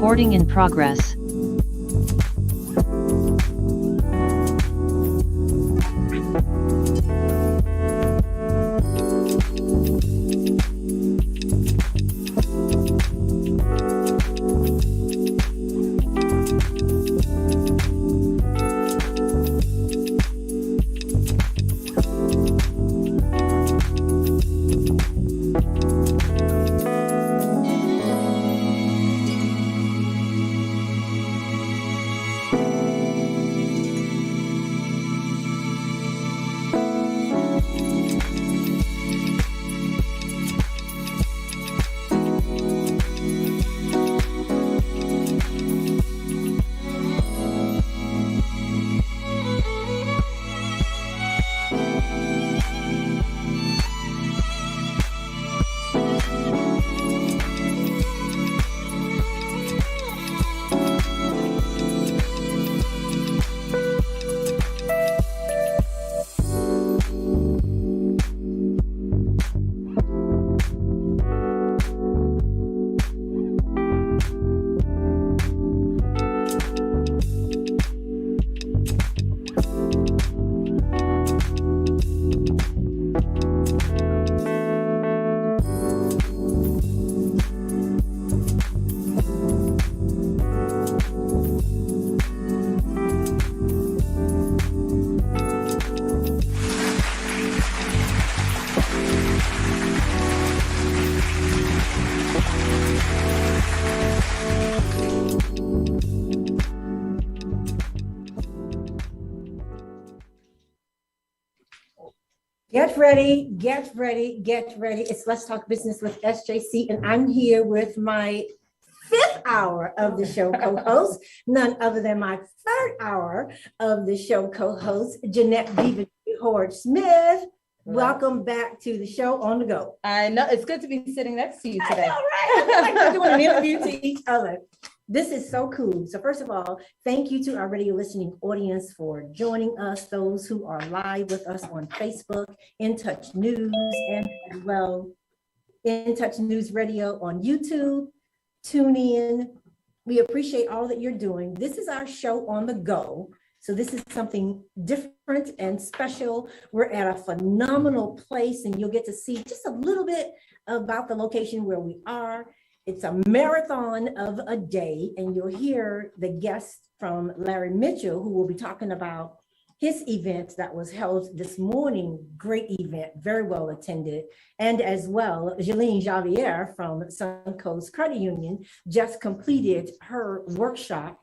Recording in progress. Get ready, get ready, get ready. It's Let's Talk Business with SJC, and I'm here with my fifth hour of the show co-host, none other than my third hour of the show co-host, Jeanette Viva Howard Smith. Welcome back to the show on the go. I know, it's good to be sitting next to you today. I know, right? I feel like we're doing an interview to each other. This is so cool. So first of all, thank you to our radio listening audience for joining us, those who are live with us on Facebook, In Touch News, and as well, In Touch News Radio on YouTube, tune in. We appreciate all that you're doing. This is our show on the go. So this is something different and special. We're at a phenomenal place, and you'll get to see just a little bit about the location where we are. It's a marathon of a day, and you'll hear the guest from Larry Mitchell, who will be talking about his event that was held this morning. Great event, very well attended. And as well, Jeline Javier from Suncoast Credit Union just completed her workshop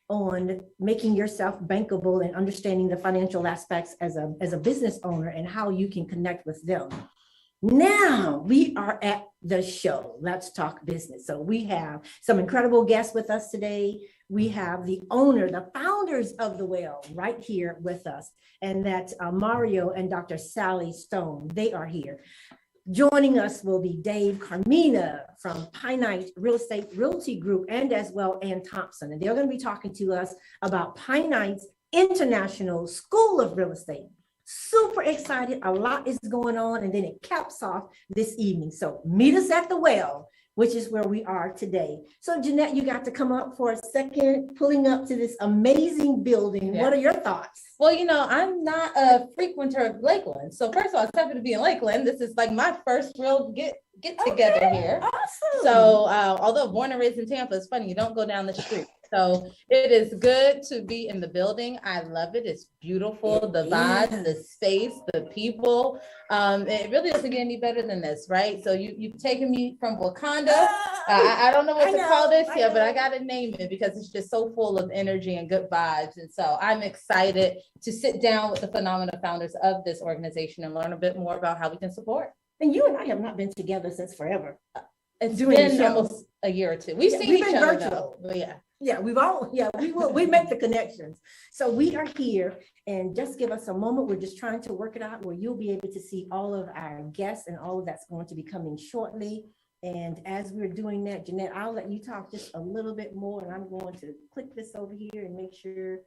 on making yourself bankable and understanding the financial aspects as a business owner and how you can connect with them. Now we are at the show. Let's talk business. So we have some incredible guests with us today. We have the owner, the founders of The Well right here with us. And that's Mario and Dr. Sally Stone. They are here. Joining us will be Dave Carmina from Pine Real Estate Realty Group, and as well Ann Thompson. And they're going to be talking to us about Pine International School of Real Estate. Super excited. A lot is going on, and then it caps off this evening. So meet us at The Well, which is where we are today. So Jeanette, you got to come up for a second, pulling up to this amazing building. Yeah. What are your thoughts? Well, you know, I'm not a frequenter of Lakeland. So first of all, it's happy to be in Lakeland. This is like my first real get together here. Awesome. So although born and raised in Tampa, it's funny, you don't go down the street. So it is good to be in the building. I love it. It's beautiful. The vibes, the space, the people. It really doesn't get any better than this, right? So you've taken me from Wakanda. I don't know what to call this yet, but I got to name it because it's just so full of energy and good vibes. And so I'm excited to sit down with the phenomenal founders of this organization and learn a bit more about how we can support. And you and I have not been together since forever. It's been almost a year or two. We've seen each other virtual. though, but yeah. Yeah, we make the connections. So we are here, and just give us a moment. We're just trying to work it out where you'll be able to see all of our guests and all of that's going to be coming shortly. And as we're doing that, Jeanette, I'll let you talk just a little bit more, and I'm going to click this over here and make sure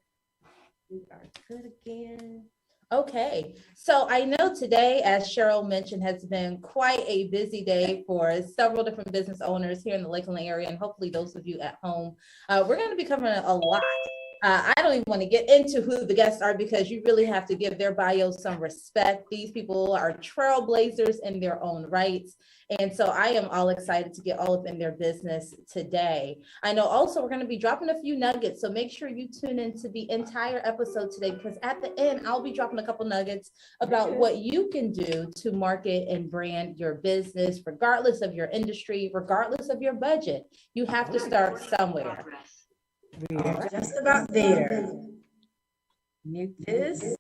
we are good again. Okay, so I know today, as Cheryl mentioned, has been quite a busy day for several different business owners here in the Lakeland area, and hopefully those of you at home. We're going to be covering a lot. I don't even want to get into who the guests are because you really have to give their bios some respect. These people are trailblazers in their own rights. And so I am all excited to get all up in their business today. I know also we're going to be dropping a few nuggets. So make sure you tune into the entire episode today, because at the end, I'll be dropping a couple nuggets about what you can do to market and brand your business, regardless of your industry, regardless of your budget. You have to start somewhere. We're just about there. Mute this.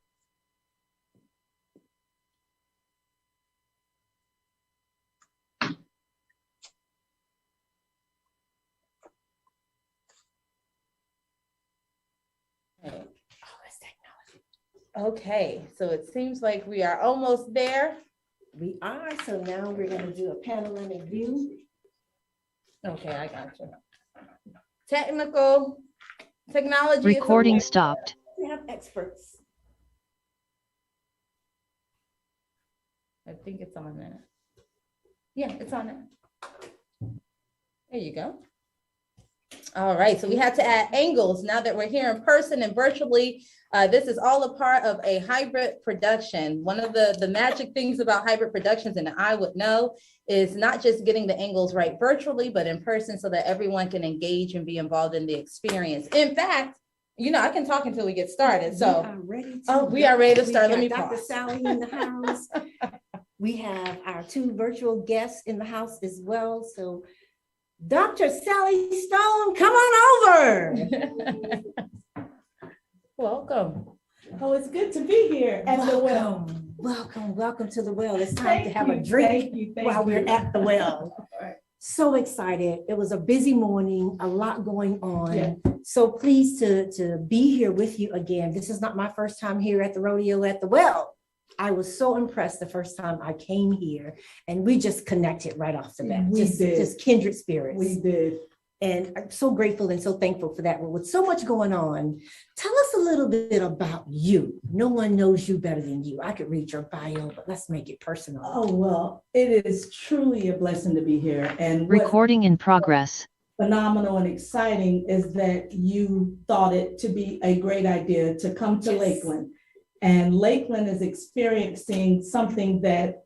Okay, so it seems like we are almost there. We are, so now we're going to do a panoramic view. Okay, I got you. Technology. Recording stopped. We have experts. I think it's on there. Yeah, it's on it. There you go. All right, so we had to add angles now that we're here in person and virtually. This is all a part of a hybrid production. One of the magic things about hybrid productions, and I would know, is not just getting the angles right virtually, but in person so that everyone can engage and be involved in the experience. In fact, I can talk until we get started. So we are ready to start. Let me Dr. pause. Sally in the house. We have our 2 virtual guests in the house as well. So Dr. Sally Stone, come on over. Welcome. Oh, it's good to be here at the well. Welcome to the well. It's time to have a drink Thank you. while we're at the well. So excited. It was a busy morning, a lot going on. Yeah. So pleased to be here with you again. This is not my first time here at the rodeo at the well. I was so impressed the first time I came here, and we just connected right off the bat. Just kindred spirits. We did. And I'm so grateful and so thankful for that. With so much going on, tell us a little bit about you. No one knows you better than you. I could read your bio, but let's make it personal. Oh, well, it is truly a blessing to be here. And Recording in progress. phenomenal and exciting is that you thought it to be a great idea to come to Lakeland. And Lakeland is experiencing something that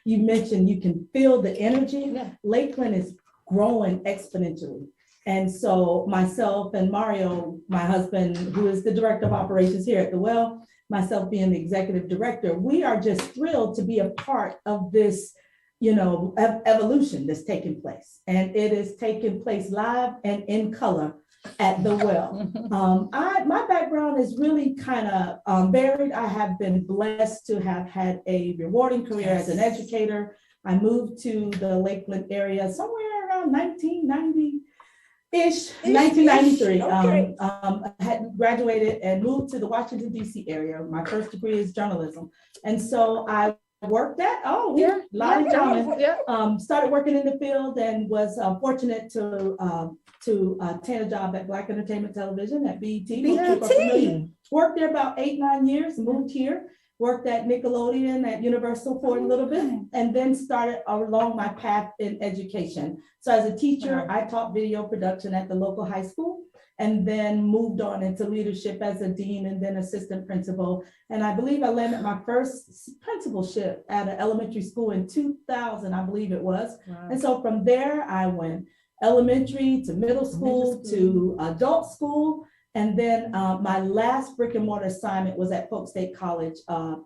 you mentioned, you can feel the energy. Yeah. Lakeland is growing exponentially. And so myself and Mario, my husband, who is the director of operations here at the well, myself being the executive director, we are just thrilled to be a part of this, evolution that's taking place. And it is taking place live and in color at the well. My background is really kind of varied. I have been blessed to have had a rewarding career as an educator. I moved to the Lakeland area somewhere around 1990-ish, 1993. Okay. I had graduated and moved to the Washington, D.C. area. My first degree is journalism. And so I worked at, started working in the field and was fortunate to obtain a job at Black Entertainment Television at BET. Worked there about 8-9 years, moved here. Worked at Nickelodeon, at Universal for a little bit, and then started along my path in education. So as a teacher, I taught video production at the local high school, and then moved on into leadership as a dean and then assistant principal. And I believe I landed my first principalship at an elementary school in 2000, I believe it was. Wow. And so from there, I went elementary to middle school to adult school. And then my last brick and mortar assignment was at Polk State College,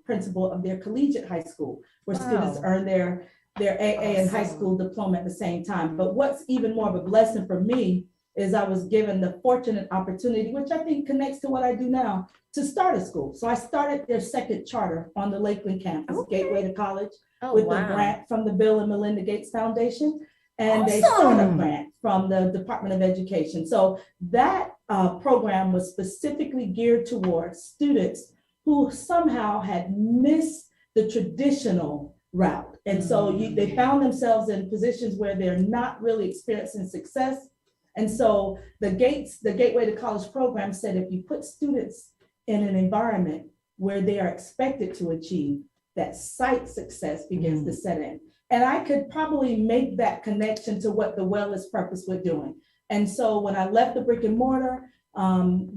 principal of their collegiate high school, where students earn their AA and high school diploma at the same time. But what's even more of a blessing for me is I was given the fortunate opportunity, which I think connects to what I do now, to start a school. So I started their second charter on the Lakeland campus, Gateway to College, with a grant from the Bill and Melinda Gates Foundation and a startup grant from the Department of Education. So that program was specifically geared towards students who somehow had missed the traditional route. And so they found themselves in positions where they're not really experiencing success. And so the Gateway to College program said, if you put students in an environment where they are expected to achieve, that site success begins to set in. And I could probably make that connection to what the Wellness Purpose we're doing. And so when I left the brick and mortar,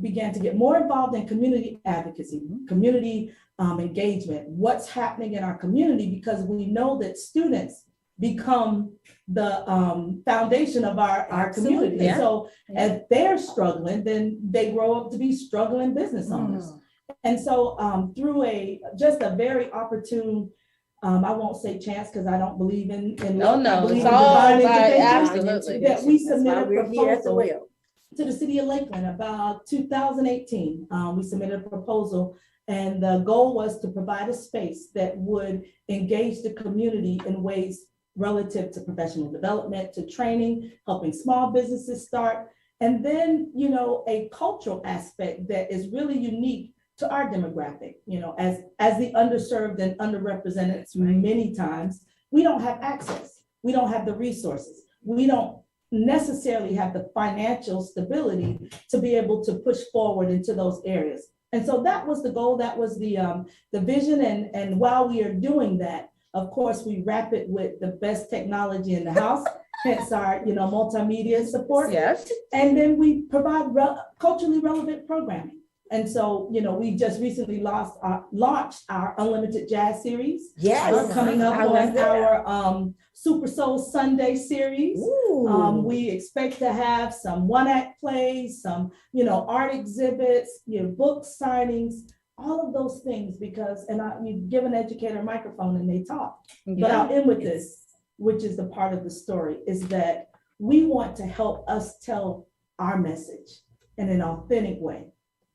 began to get more involved in community advocacy, community engagement, what's happening in our community, because we know that students become the foundation of our community. Yeah. So as they're struggling, then they grow up to be struggling business owners. And so through just a very opportune, I won't say chance because I don't believe in luck. I believe in divine intervention, absolutely. that we submitted a proposal well. to the city of Lakeland about 2018. We submitted a proposal, and the goal was to provide a space that would engage the community in ways relative to professional development, to training, helping small businesses start, and then, you know, a cultural aspect that is really unique to our demographic. You know, as the underserved and underrepresented, many times we don't have access, we don't have the resources, we don't necessarily have the financial stability to be able to push forward into those areas. And so that was the goal, that was the vision. And while we are doing that, of course, we wrap it with the best technology in the house, hence our, you know, multimedia support. Yes. And then we provide culturally relevant programming. And so, you know, we just recently launched our Unlimited Jazz series. Yes. Coming up on our Super Soul Sunday series. We expect to have some one-act plays, some, you know, art exhibits, you know, book signings, all of those things, because, and you give an educator a microphone and they talk. But I'll end with this, which is the part of the story, is that we want to help us tell our message in an authentic way,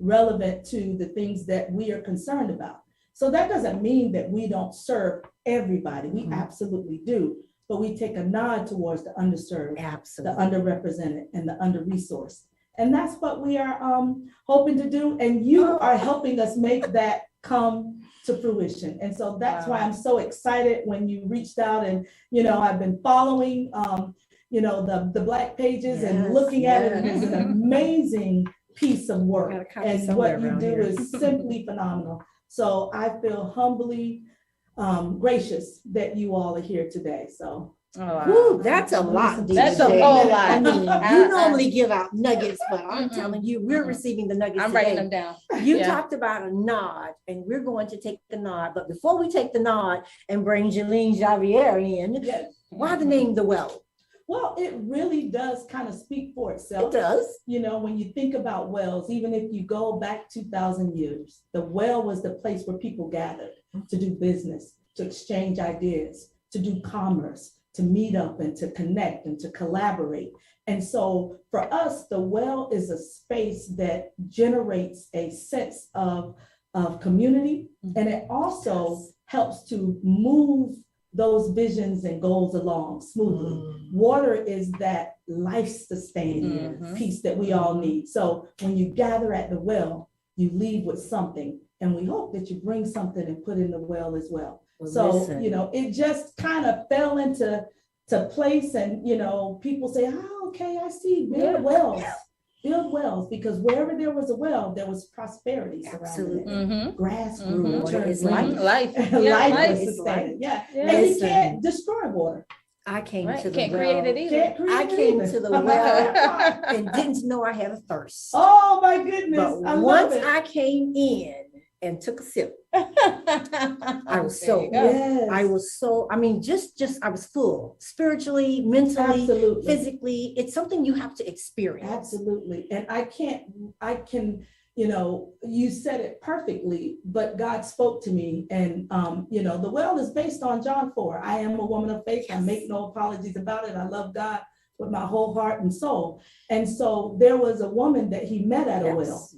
relevant to the things that we are concerned about. So that doesn't mean that we don't serve everybody. We absolutely do, but we take a nod towards the underserved, the underrepresented, and the under-resourced. And that's what we are hoping to do. And you are helping us make that come to fruition. And so that's why I'm so excited when you reached out, and, you know, I've been following, you know, the Black pages and looking at it, and it's an amazing piece of work, and what you do is simply phenomenal. So I feel humbly gracious that you all are here today. So that's a lot. That's a whole lot. I mean, you normally give out nuggets, but I'm telling you, we're receiving the nuggets. I'm writing them down. You talked about a nod, and we're going to take the nod. But before we take the nod and bring Jeline Javier in, why the name The Well? Well, it really does kind of speak for itself. It does. You know, when you think about wells, even if you go back 2,000 years, the well was the place where people gathered to do business, to exchange ideas, to do commerce, to meet up and to connect and to collaborate. And so for us, the well is a space that generates a sense of community, and it also helps to move those visions and goals along smoothly. Water is that life-sustaining piece that we all need. So when you gather at the well, you leave with something, and we hope that you bring something and put in the well as well. You know, it just kind of fell into place, and, you know, people say, oh, okay, I see, build wells, because wherever there was a well, there was prosperity surrounding it. Grass grew, life was sustained. And you can't destroy water. I came to the Can't well. create it either. I came to the well and didn't know I had a thirst. Oh my goodness! But once I came in and took a sip, I was so, I was full, spiritually, mentally, physically. It's something you have to experience. Absolutely. And I can, you know, you said it perfectly, but God spoke to me, and, you know, the well is based on John 4. I am a woman of faith. I make no apologies about it. I love God with my whole heart and soul. And so there was a woman that he met at a well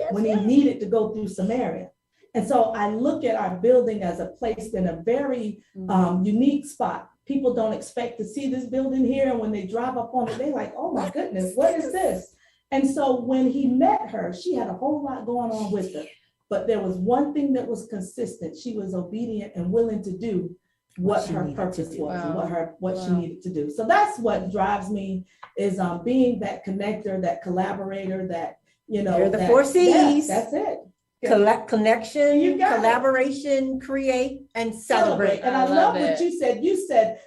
when he needed to go through Samaria. And so I look at our building as a place in a very unique spot. People don't expect to see this building here. And when they drive up on it, they're like, oh my goodness, what is this? And so when he met her, she had a whole lot going on with her. But there was one thing that was consistent. She was obedient and willing to do what her purpose was and what she needed to do. So that's what drives me, is being that connector, that collaborator, that, you know, the 4 C's. That's it. connection, You got it. collaboration, create, and celebrate. And I love what you said. You said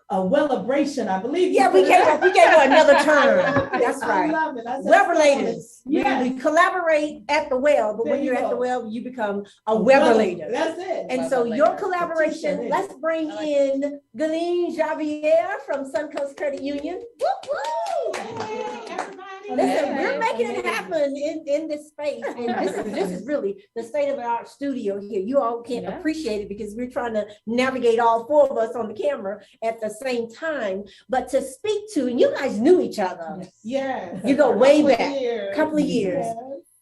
a well-abration, I believe. Yeah, we gave her another term. That's I right. love it. I said, Web-relators. Yes. We collaborate at the well, but There when you you're at go. the well, you become a web-relator. That's it. And so your Web-relator. collaboration, let's bring in Galine Javier from Suncoast Credit Union. Woo, woo! Hey, everybody. Listen, Hey. we're making it happen in this space. And this is really the state of our studio here. You all can't Yeah. appreciate it because we're trying to navigate all four of us on the camera at the same time. But to speak to, and you guys knew each other. Yeah. You go way back, Years. couple of years. Yes.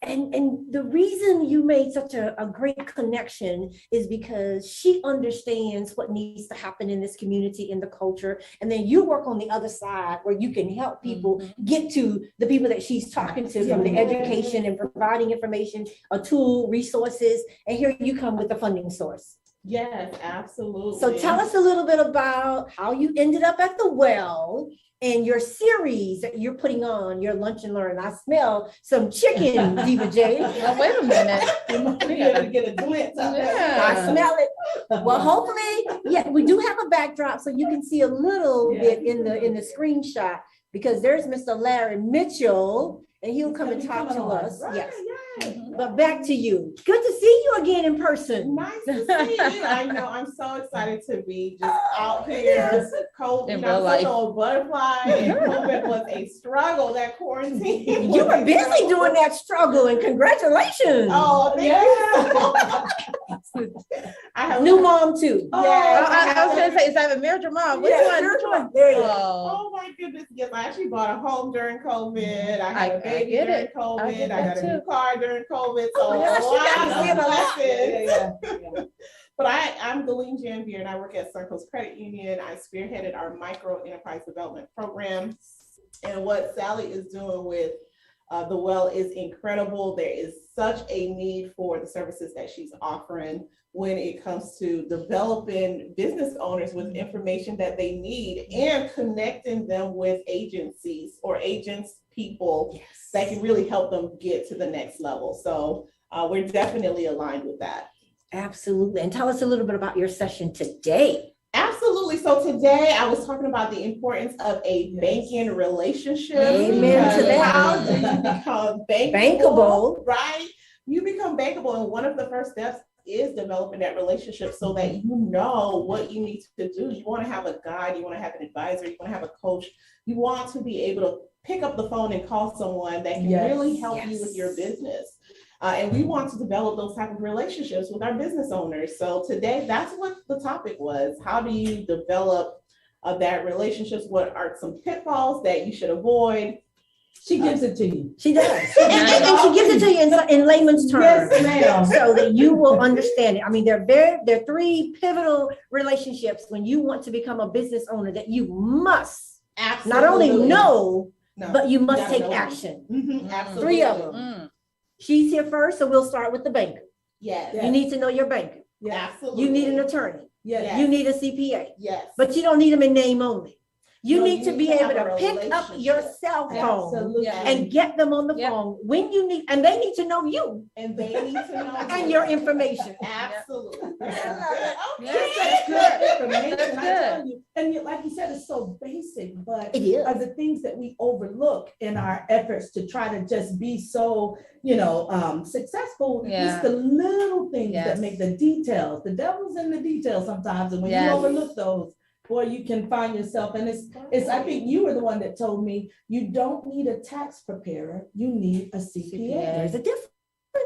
And the reason you made such a great connection is because she understands what needs to happen in this community, in the culture. And then you work on the other side where you can help people get to the people that she's talking to from the education and providing information, a tool, resources. And here you come with the funding source. Yes, absolutely. So tell us a little bit about how you ended up at the well and your series that you're putting on, your Lunch and Learn. I smell some chicken, Diva J. Oh, wait a minute. You might be able to get a glimpse of it. I smell it. Well, hopefully, yeah, we do have a backdrop so you can see a little bit in the screenshot because there's Mr. Larry Mitchell and he'll come and talk to us. Right, Yes. right. But back to you. Good to see you again in person. Nice to see you. I know. I'm so excited to be just out here. Cold, In you real know, life. such a butterfly. And COVID was a struggle. That quarantine. You were busy doing that struggle and congratulations. Oh, thank you. I have New mom too. Yes. I was gonna say, is that a marriage or mom? Which Yes, one? which one? There you go. Oh, Oh my goodness! Yes, I actually bought a home during COVID. I had I a baby get during it. COVID. I I, get got that a new too. car during COVID. So Oh my gosh, you got to see a it a lot lot. of blessings. But I'm Galine Janvier and I work at Suncoast Credit Union. I spearheaded our micro enterprise development program. And what Sally is doing with the well is incredible. There is such a need for the services that she's offering when it comes to developing business owners with information that they need and connecting them with agencies or agents, people that can really help them get to the next level. So we're definitely aligned with that. Absolutely. And tell us a little bit about your session today. Absolutely. So today I was talking about the importance of a banking relationship. Amen to that. How do you become Bankable. right? You become bankable, and one of the first steps is developing that relationship so that you know what you need to do. You want to have a guide, you want to have an advisor, you want to have a coach. You want to be able to pick up the phone and call someone that can really help you with your business. And we want to develop those type of relationships with our business owners. So today, that's what the topic was. How do you develop that relationships? What are some pitfalls that you should avoid? She gives it to you. She does. And she gives it to you in layman's terms. Yes, ma'am. So that you will understand it. I mean, there are three pivotal relationships when you want to become a business owner that you must not only know, but you must take action. Absolutely. Three of them. She's here first, so we'll start with the banker. Yes. You need to know your banker. Absolutely. You need an attorney. Yes. You need a CPA. Yes. But you don't need them in name only. You No, need you to need be to able have to a pick up your relationship. cell phone Absolutely. and get them on the phone when you need, and they need to know you And they need to know and your information. Absolutely. That's good information. I tell you. And like you said, it's so basic, but It is. are the things that we overlook in our efforts to try to just be so, successful. Yeah. It's the little things Yes. that make the details. The devil's in the details sometimes, and when Yes. you overlook those, boy, you can find yourself. And it's. I think you were the one that told me you don't need a tax preparer. You need a CPA. There's a difference.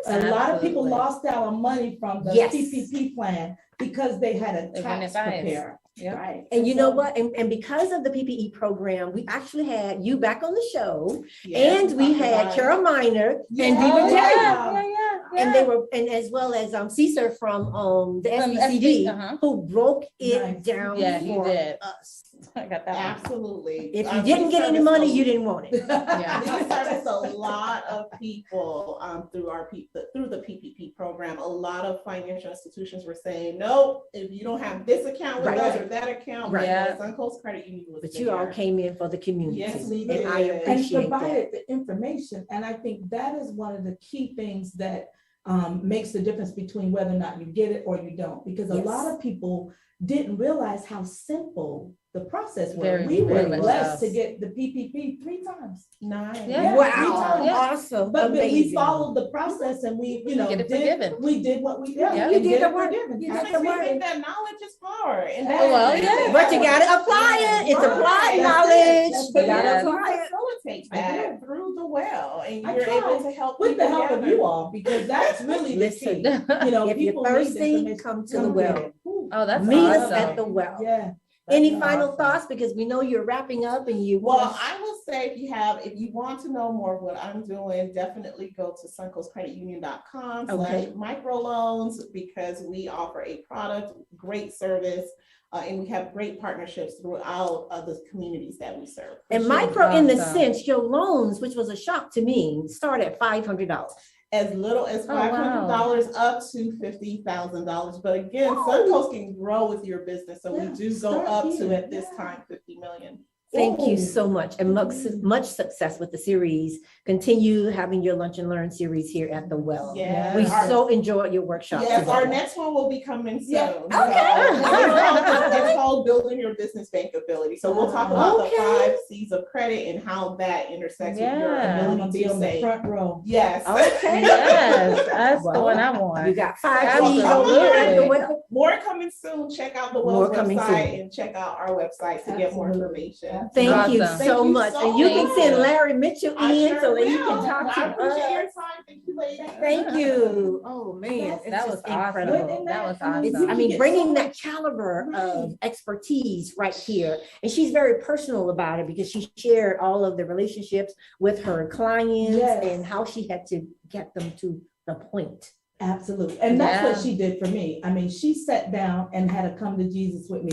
A lot of people Absolutely. lost out on money from the Yes. PPP plan because they had a They tax went advised. preparer. Yeah. Right. And you know so- what? And because of the PPE program, we actually had you back on the show, Yes, and we had right. Kara Minor and Yeah. Diva Oh, J. yeah. And they were, and as well as Caesar from the From SBCD, uh-huh. who broke it Nice. down Yeah, he for did. us. I got that one. Absolutely. If you didn't get any money, you didn't want it. Yeah. We service a lot of people through the PPP program. A lot of financial institutions were saying, no, if you don't have this account with Right. us or that account, Right. Yeah. Suncoast Credit Union was But you all there. came in for the community. Yes, we And I did. And appreciate that. provided the information. And I think that is one of the key things that makes the difference between whether or not you get it or you don't. Because a Yes. lot of people didn't realize how simple the process was. Very, We were very much blessed so. to get the PPP 3 times. Nice. Yeah. Wow, 3 times. Yeah. awesome, But we amazing. followed the process and we, Get it forgiven. we did what we did. Yeah. You and did get the it work. forgiven. You I did the think work. that knowledge is power. And Oh, well, yeah. But you gotta apply it. It's applied Right. knowledge. That's You it. gotta Yes. apply it. facilitate I that through the well, and I you're tried. able to help With the people help of gather. you all, because that's really the Listen, key. You know, if you're people need thirsty, information. come to the Come well. get it. Ooh. Oh, that's Meet us awesome. at the well. Yeah. Any That's final awesome. thoughts? Because we know you're wrapping up and you. Well, I will say if you want to know more of what I'm doing, definitely go to suncoastcreditunion.com Okay. /microloans, because we offer a product, great service, and we have great partnerships throughout the communities that we serve. And micro, in the Awesome. sense, your loans, which was a shock to me, start at $500. As little as Oh, wow. $500 up to $50,000. But again, Whoa. Suncoast can grow with your business. So Yeah, we do go start up here. to, at this Yeah. time, 50 million. Thank you Ooh. so much, and much success with the series. Continue having your Lunch and Learn series here at the Well. Yeah. We Our- so enjoyed your workshop. Yes, our together. next one will be coming soon. Yeah. So, it's called Building Your Business Bankability. So we'll talk about Okay. the 5 C's of credit and how that intersects with your Yeah. I'm gonna ability be to on the save. front row. Yes. Okay. Yes, that's the Well, one I You want. got 5 Absolutely. C's over here at the Well. More coming soon. Check out the More Wells coming website soon. and check out our website to get more Absolutely. information. Thank you Awesome. so Thank you much. so And you can much. send Larry Mitchell I in sure so that he will. can talk I to appreciate your us. time. Thank you, ladies. Thank you. Oh, man. it's That was just awesome. incredible. That was It's- It's, awesome. I mean, get bringing so that much- caliber of Right. expertise right here. And she's very personal about it because she shared all of the relationships with her clients Yes. and how she had to get them to the point. Absolutely. And that's what Yeah. she did for me. I mean, she sat down and had to come to Jesus with me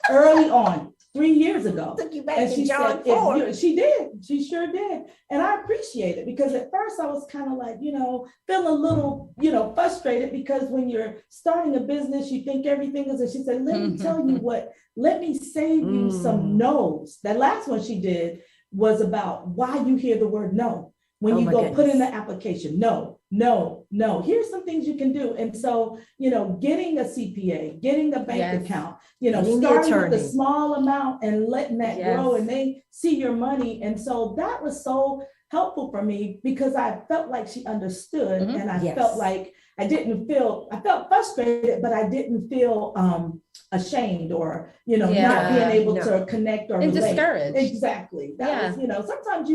early on, 3 years ago. Took you back And to she John said, if 4. you, she did, she sure did. And I appreciate it because at first I was kind of like, feeling a little, frustrated because when you're starting a business, you think everything is, and she said, let me tell you what, let me save you some no's. That last one she did was about why you hear the word no. When Oh you my go put in goodness. the application, no, no, no. Here's some things you can do. And so, getting a CPA, getting a bank Yes. account, Getting the starting with attorney. a small amount and letting that grow Yes. and they see your money. And so that was so helpful for me because I felt like she understood Mhm. and I Yes. felt like I felt frustrated, but I didn't feel ashamed or, not Yeah. being able No. to connect or And relate. discouraged. Exactly. That was, sometimes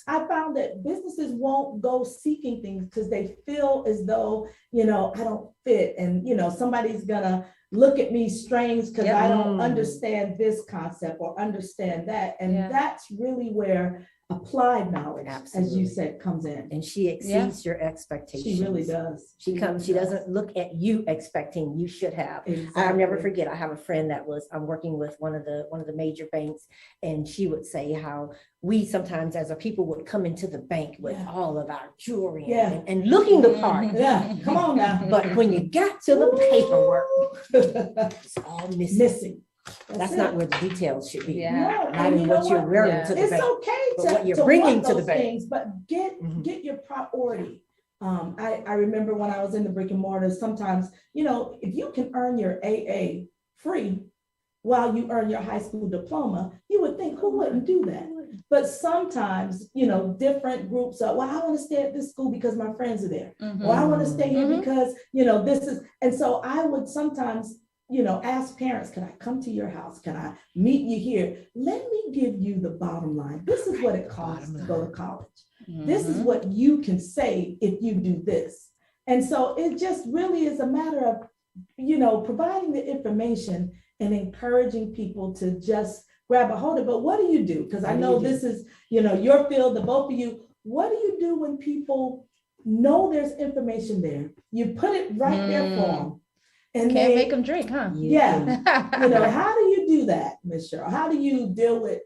I found that businesses won't go seeking things because they feel as though, I don't fit and, somebody's gonna look at me strange because Yep. I don't Mm. understand this concept or understand that. And Yeah. that's really where applied knowledge, as Absolutely. you said, comes in. And she exceeds your expectations. She really does. She doesn't look at you expecting you should have. I'll never forget, I have a friend that I'm working with one of the major banks, and she would say how we sometimes as a people would come into the bank with Yeah. all of our jewelry Yeah. and looking the part. Yeah, come on now. But when you got to the paperwork, it's all missing. Missing. That's not where the details should be. Yeah. No, Not and in you know what you're what? wearing Yeah. to the It's bank. okay but to, what you're to bringing want to the those bank. things, but get Mhm. get your priority. I remember when I was in the brick and mortar, sometimes, if you can earn your AA free while you earn your high school diploma, you would think, who wouldn't do that? But sometimes, different groups are, well, I want to stay at this school because my friends are there. Mhm. Or I want to stay here Mhm. because, this is, and so I would sometimes, ask parents, can I come to your house? Can I meet you here? Let me give you the bottom line. This is what it costs to go to college. This is Mhm. what you can save if you do this. And so it just really is a matter of, providing the information and encouraging people to just grab a hold of it. But what do you do? Because I What do know you do? this is, your field, the both of you. What do you do when people know there's information there, You put it right there for them. And Can't make them drink, huh? Yeah. How do you do that, Ms. Cheryl? How do you deal with,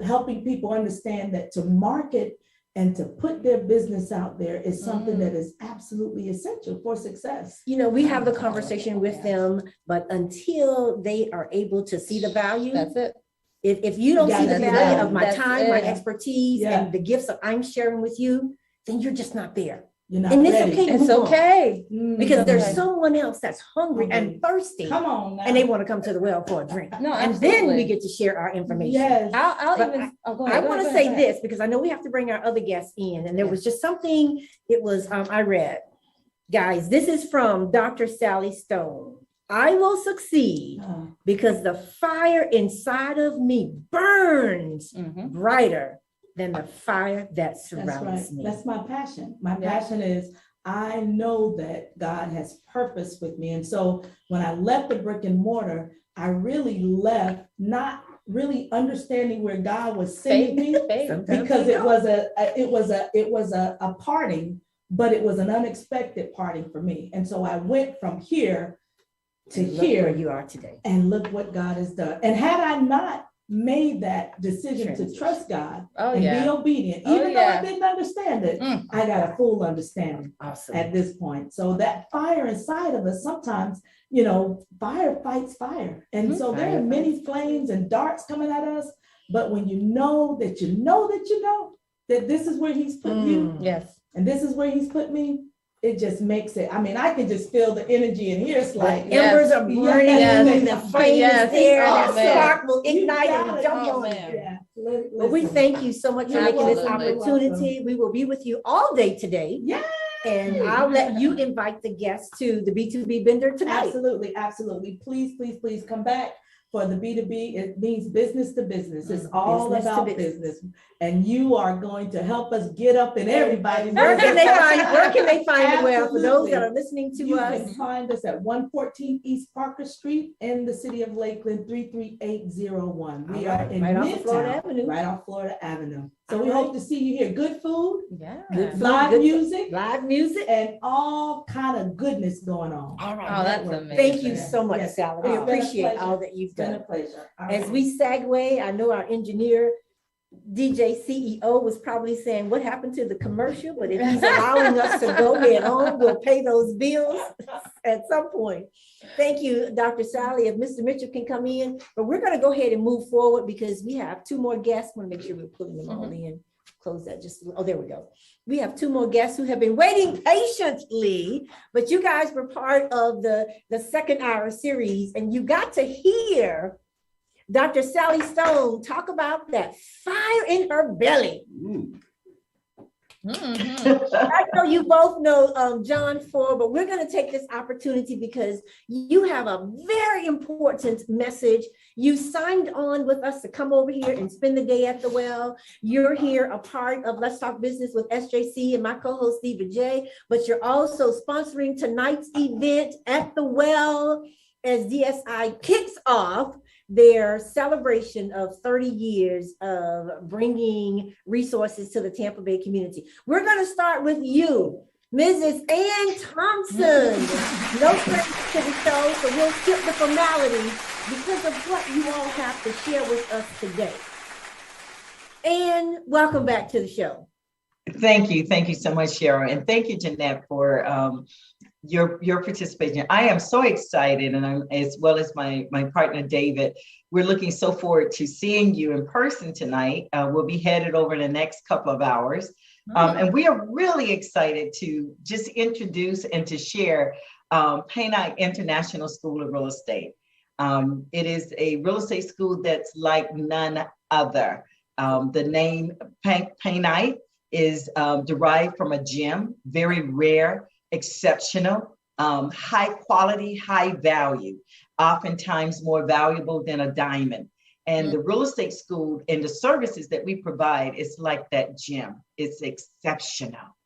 helping people understand that to market and to put their business out there is something that is absolutely essential for success? We have the conversation with them, but until they are able to see the value. That's it. If you don't see the value of my That's time, my it. expertise, Yeah. and the gifts that I'm sharing with you, then you're just not there. You're not And it's ready. okay to It's move on. okay. Because there's Okay. someone else that's hungry and thirsty, Come on now. and they want to come to the well for a drink. No, And then we absolutely. get to share our information. Yes. I'll But even. Oh, go I ahead. want to say this because I know we have to bring our other guests in, and there was just something, it was, I read. Guys, this is from Dr. Sally Stone. I will succeed because the fire inside of me burns brighter than the fire that surrounds me. That's my passion. My passion is I know that God has purpose with me. And so when I left the brick and mortar, I really left not really understanding where God was sending me because it was a parting, but it was an unexpected parting for me. And so I went from here to here where you are today. And look what God has done. And had I not made that decision to trust God and be obedient, even though I didn't understand it, I got a full understanding at this point. So that fire inside of us, sometimes, fire fights fire. And so there are many flames and darts coming at us. But when you know that you know that you know that this is where he's put you, and this is where he's put me, it just makes it. I mean, I can just feel the energy in here. It's like embers are burning, and the flame is there, and that spark will ignite and jump on. But we thank you so much for making this opportunity. We will be with you all day today. And I'll let you invite the guests to the B2B Bender tonight. Absolutely, absolutely. Please, please, please come back. For the B2B, it means business to business. It's all about business. And you are going to help us get up in everybody's. Where can they find the well for those that are listening to us? You can find us at 114 East Parker Street in the city of Lakeland, 33801. We are in Midtown, right off Florida Avenue. So we hope to see you here. Good food, live music, and all kind of goodness going on. All right. Oh, that's amazing. Thank you so much, Sally. We appreciate all that you've done. It's been a pleasure. As we segue, I know our engineer, DJ CEO, was probably saying, what happened to the commercial? But if he's allowing us to go head on, we'll pay those bills at some point. Thank you, Dr. Sally. If Mr. Mitchell can come in, but we're going to go ahead and move forward because we have two more guests. I want to make sure we're putting them all in. Close that just, oh, there we go. We have two more guests who have been waiting patiently, but you guys were part of the second hour series, and you got to hear Dr. Sally Stone talk about that fire in her belly. I know you both know John Ford, but we're going to take this opportunity because you have a very important message. You signed on with us to come over here and spend the day at the well. You're here a part of Let's Talk Business with SJC and my co-host Steve J, but you're also sponsoring tonight's event at the well as DSI kicks off their celebration of 30 years of bringing resources to the Tampa Bay community. We're going to start with you, Mrs. Ann Thompson. No strangers to the show, so we'll skip the formalities because of what you all have to share with us today. And welcome back to the show. Thank you. Thank you so much, Cheryl. And thank you, Jeanette, for your participation. I am so excited, and I'm, as well as my partner, David, we're looking so forward to seeing you in person tonight. We'll be headed over the next couple of hours. And we are really excited to just introduce and to share Paynight International School of Real Estate. It is a real estate school that's like none other. The name Paynight is derived from a gem, very rare, exceptional, high quality, high value, oftentimes more valuable than a diamond. And the real estate school and the services that we provide is like that gem. It's exceptional.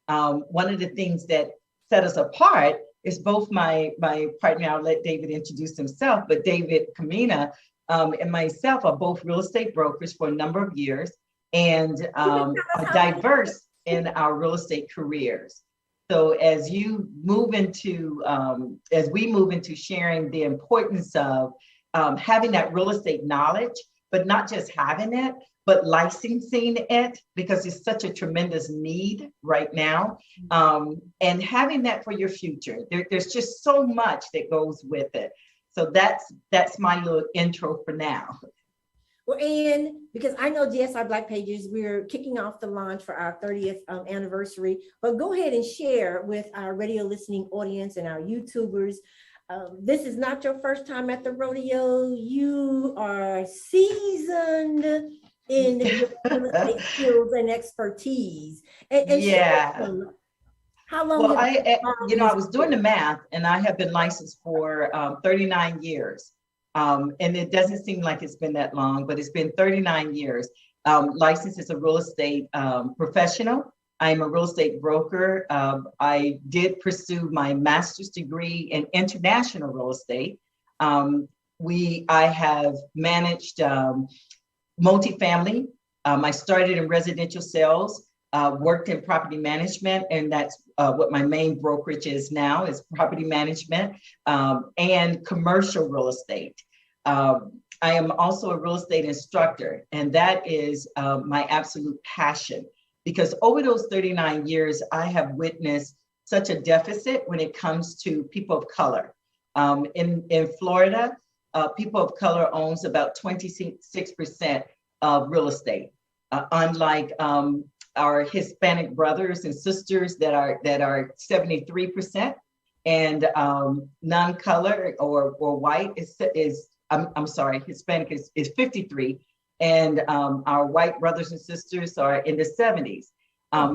One of the things that set us apart is both my partner, I'll let David introduce himself, but David Kamina and myself are both real estate brokers for a number of years and are diverse in our real estate careers. So as you move into, as we move into sharing the importance of having that real estate knowledge, but not just having it, but licensing it, because it's such a tremendous need right now. And having that for your future. There's just so much that goes with it. So that's my little intro for now. Well, and because I know GSI Black Pages, we're kicking off the launch for our 30th anniversary, but go ahead and share with our radio listening audience and our YouTubers. This is not your first time at the rodeo. You are seasoned in your real estate skills and expertise. And Yeah. How long? Well, I was doing the math, and I have been licensed for 39 years. And it doesn't seem like it's been that long, but it's been 39 years. Licensed as a real estate professional. I'm a real estate broker. I did pursue my master's degree in international real estate. I have managed multifamily. I started in residential sales, worked in property management, and that's what my main brokerage is now, is property management and commercial real estate. I am also a real estate instructor, and that is my absolute passion, because over those 39 years, I have witnessed such a deficit when it comes to people of color. In Florida, people of color owns about 26% of real estate, unlike our Hispanic brothers and sisters that are 73%, and non-color or white is I'm sorry, Hispanic is 53, and our white brothers and sisters are in the 70s.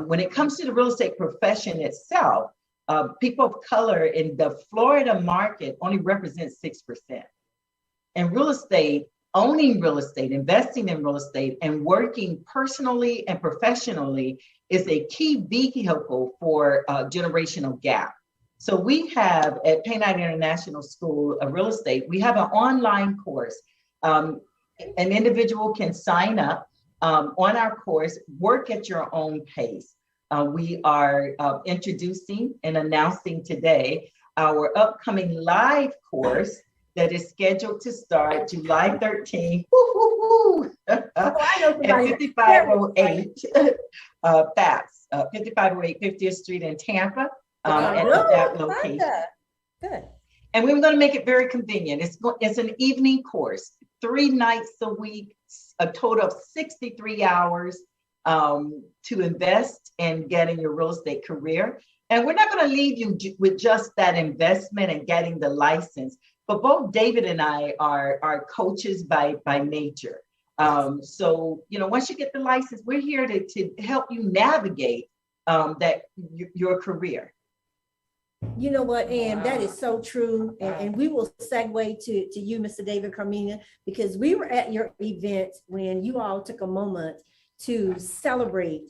When it comes to the real estate profession itself, people of color in the Florida market only represents 6%. And real estate, owning real estate, investing in real estate, and working personally and professionally is a key vehicle for generational gap. So we have at Paynight International School of Real Estate, we have an online course. An individual can sign up on our course, work at your own pace. We are introducing and announcing today our upcoming live course that is scheduled to start July 13th at 5508 FAPS, 5508 50th Street in Tampa, at that location. Good. And we're going to make it very convenient. It's an evening course, 3 nights a week, a total of 63 hours to invest and get in your real estate career. And we're not going to leave you with just that investment and getting the license. But both David and I are coaches by nature. So, once you get the license, we're here to help you navigate your career. You know what, Ann, that is so true. And we will segue to you, Mr. David Carmina, because we were at your event when you all took a moment to celebrate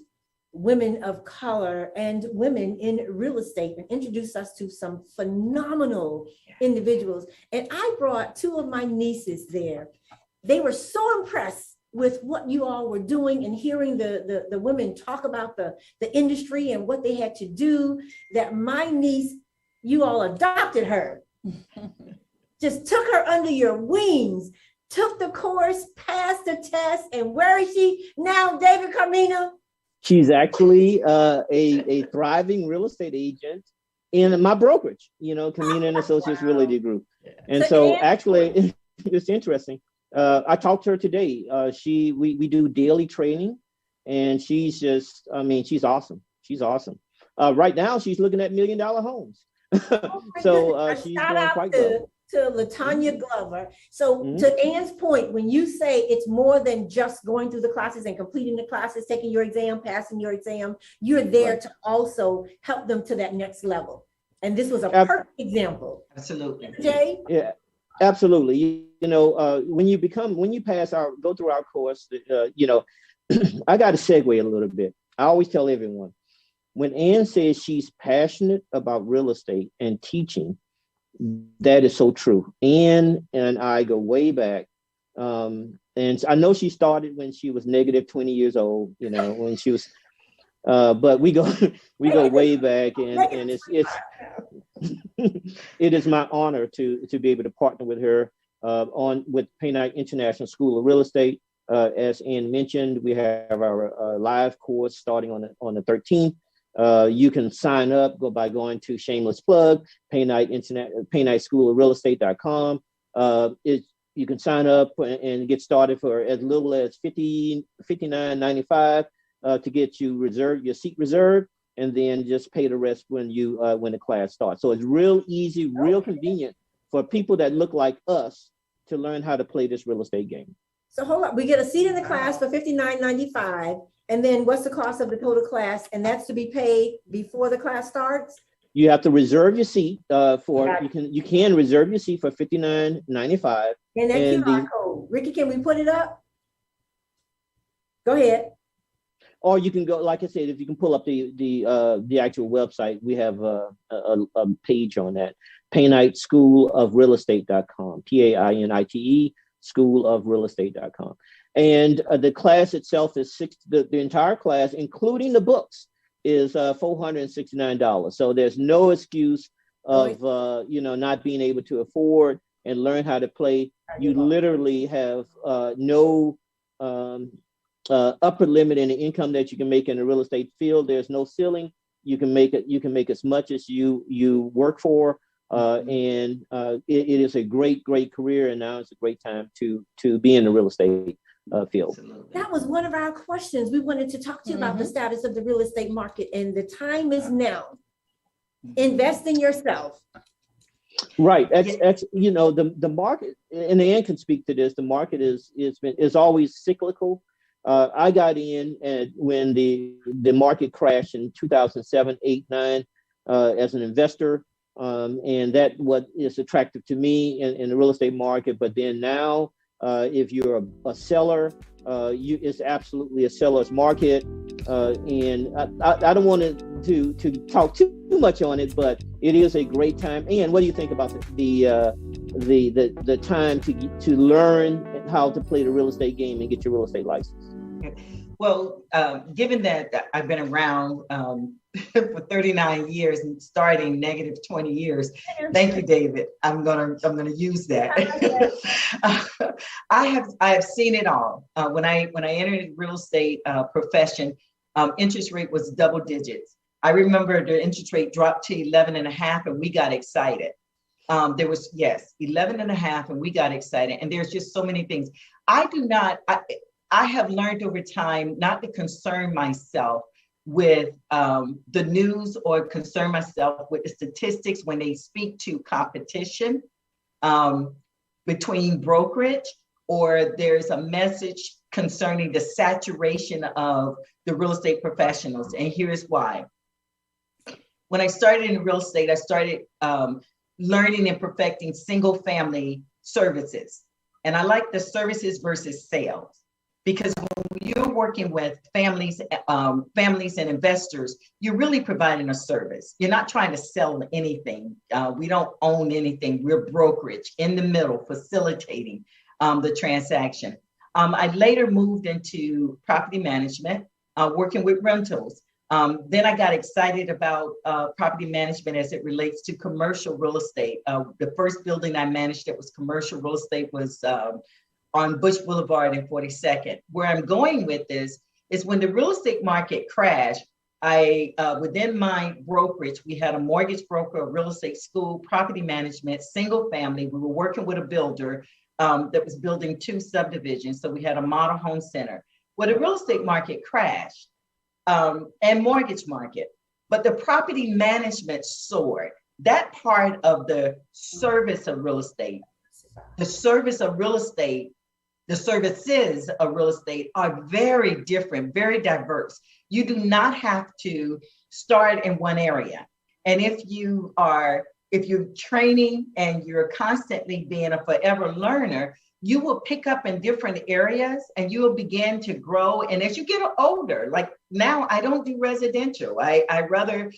women of color and women in real estate and introduce us to some phenomenal individuals. And I brought 2 of my nieces there. They were so impressed with what you all were doing and hearing the women talk about the industry and what they had to do, that my niece, you all adopted her, just took her under your wings, took the course, passed the test, and where is she now, David Carmina? She's actually a thriving real estate agent in my brokerage, Carmina and Associates Realty Group. And so actually, it's interesting. I talked to her today. We do daily training, and she's just, she's awesome. She's awesome. Right now, she's looking at $1 million homes. So she's doing quite well. To LaTanya Glover. So to Ann's point, when you say it's more than just going through the classes and completing the classes, taking your exam, passing your exam, you're there to also help them to that next level. And this was a perfect example. Absolutely. Jay? Yeah, absolutely. When you go through our course, I got to segue a little bit. I always tell everyone, when Ann says she's passionate about real estate and teaching, that is so true. Ann and I go way back. And I know she started when she was negative 20 years old, when she was, But we go we go way back, and it's it is my honor to be able to partner with her with Paynight International School of Real Estate. As Ann mentioned, we have our live course starting on the 13th. You can sign up by going to shameless plug Paynight School of Real Estate.com. You can sign up and get started for as little as $59.95 to get your seat reserved, and then just pay the rest when the class starts. So it's real easy, real convenient for people that look like us to learn how to play this real estate game. So hold on, we get a seat in the class for $59.95, and then what's the cost of the total class? And that's to be paid before the class starts? You have to reserve your seat you can reserve your seat for $59.95. And that QR code. Ricky, can we put it up? Go ahead. Or you can go, like I said, if you can pull up the actual website, we have a page on that. Paynight School of Real Estate.com, PAINITE School of Real Estate.com. And the class itself is the entire class, including the books, is $469. So there's no excuse of not being able to afford and learn how to play. You literally have no upper limit in the income that you can make in the real estate field. There's no ceiling. You can make as much as you work for, and it is a great career. And now it's a great time to be in the real estate field. That was one of our questions. We wanted to talk to you about the status of the real estate market, and the time is now. Invest in yourself. Right. The market, and Ann can speak to this. The market is always cyclical. I got in when the market crashed in 2007, 8, 9 as an investor, and that what is attractive to me in the real estate market. But then now, if you're a seller, it's absolutely a seller's market, and I don't want to talk too much on it, but it is a great time. And what do you think about the time to learn how to play the real estate game and get your real estate license? Well, given that I've been around for 39 years and starting negative 20 years, thank you, David. I'm gonna use that. I have seen it all. When I entered the real estate profession, interest rate was double digits. I remember the interest rate dropped to 11.5, and we got excited. There was 11.5, and we got excited. And there's just so many things. I have learned over time not to concern myself with the news or concern myself with the statistics when they speak to competition between brokerage, or there's a message concerning the saturation of the real estate professionals. And here's why. When I started in real estate, I started learning and perfecting single family services. And I like the services versus sales. Because when you're working with families and investors, you're really providing a service. You're not trying to sell anything. We don't own anything. We're brokerage in the middle, facilitating the transaction. I later moved into property management, working with rentals. Then I got excited about property management as it relates to commercial real estate. The first building I managed that was commercial real estate was on Bush Boulevard and 42nd. Where I'm going with this is when the real estate market crashed, within my brokerage, we had a mortgage broker, a real estate school, property management, single family. We were working with a builder that was building 2 subdivisions. So we had a model home center. Well, the real estate market crashed and mortgage market, but the property management soared. That part of the service of real estate, the services of real estate are very different, very diverse. You do not have to start in one area. And if you're training and you're constantly being a forever learner, you will pick up in different areas and you will begin to grow. And as you get older, like now, I don't do residential. I rather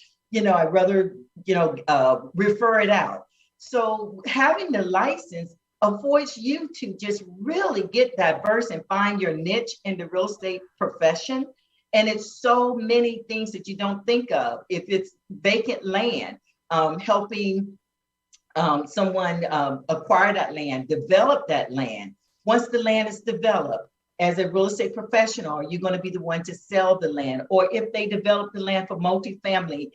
refer it out. So having the license affords you to just really get diverse and find your niche in the real estate profession. And it's so many things that you don't think of. If it's vacant land, helping someone acquire that land, develop that land. Once the land is developed, as a real estate professional, are you going to be the one to sell the land? Or if they develop the land for multifamily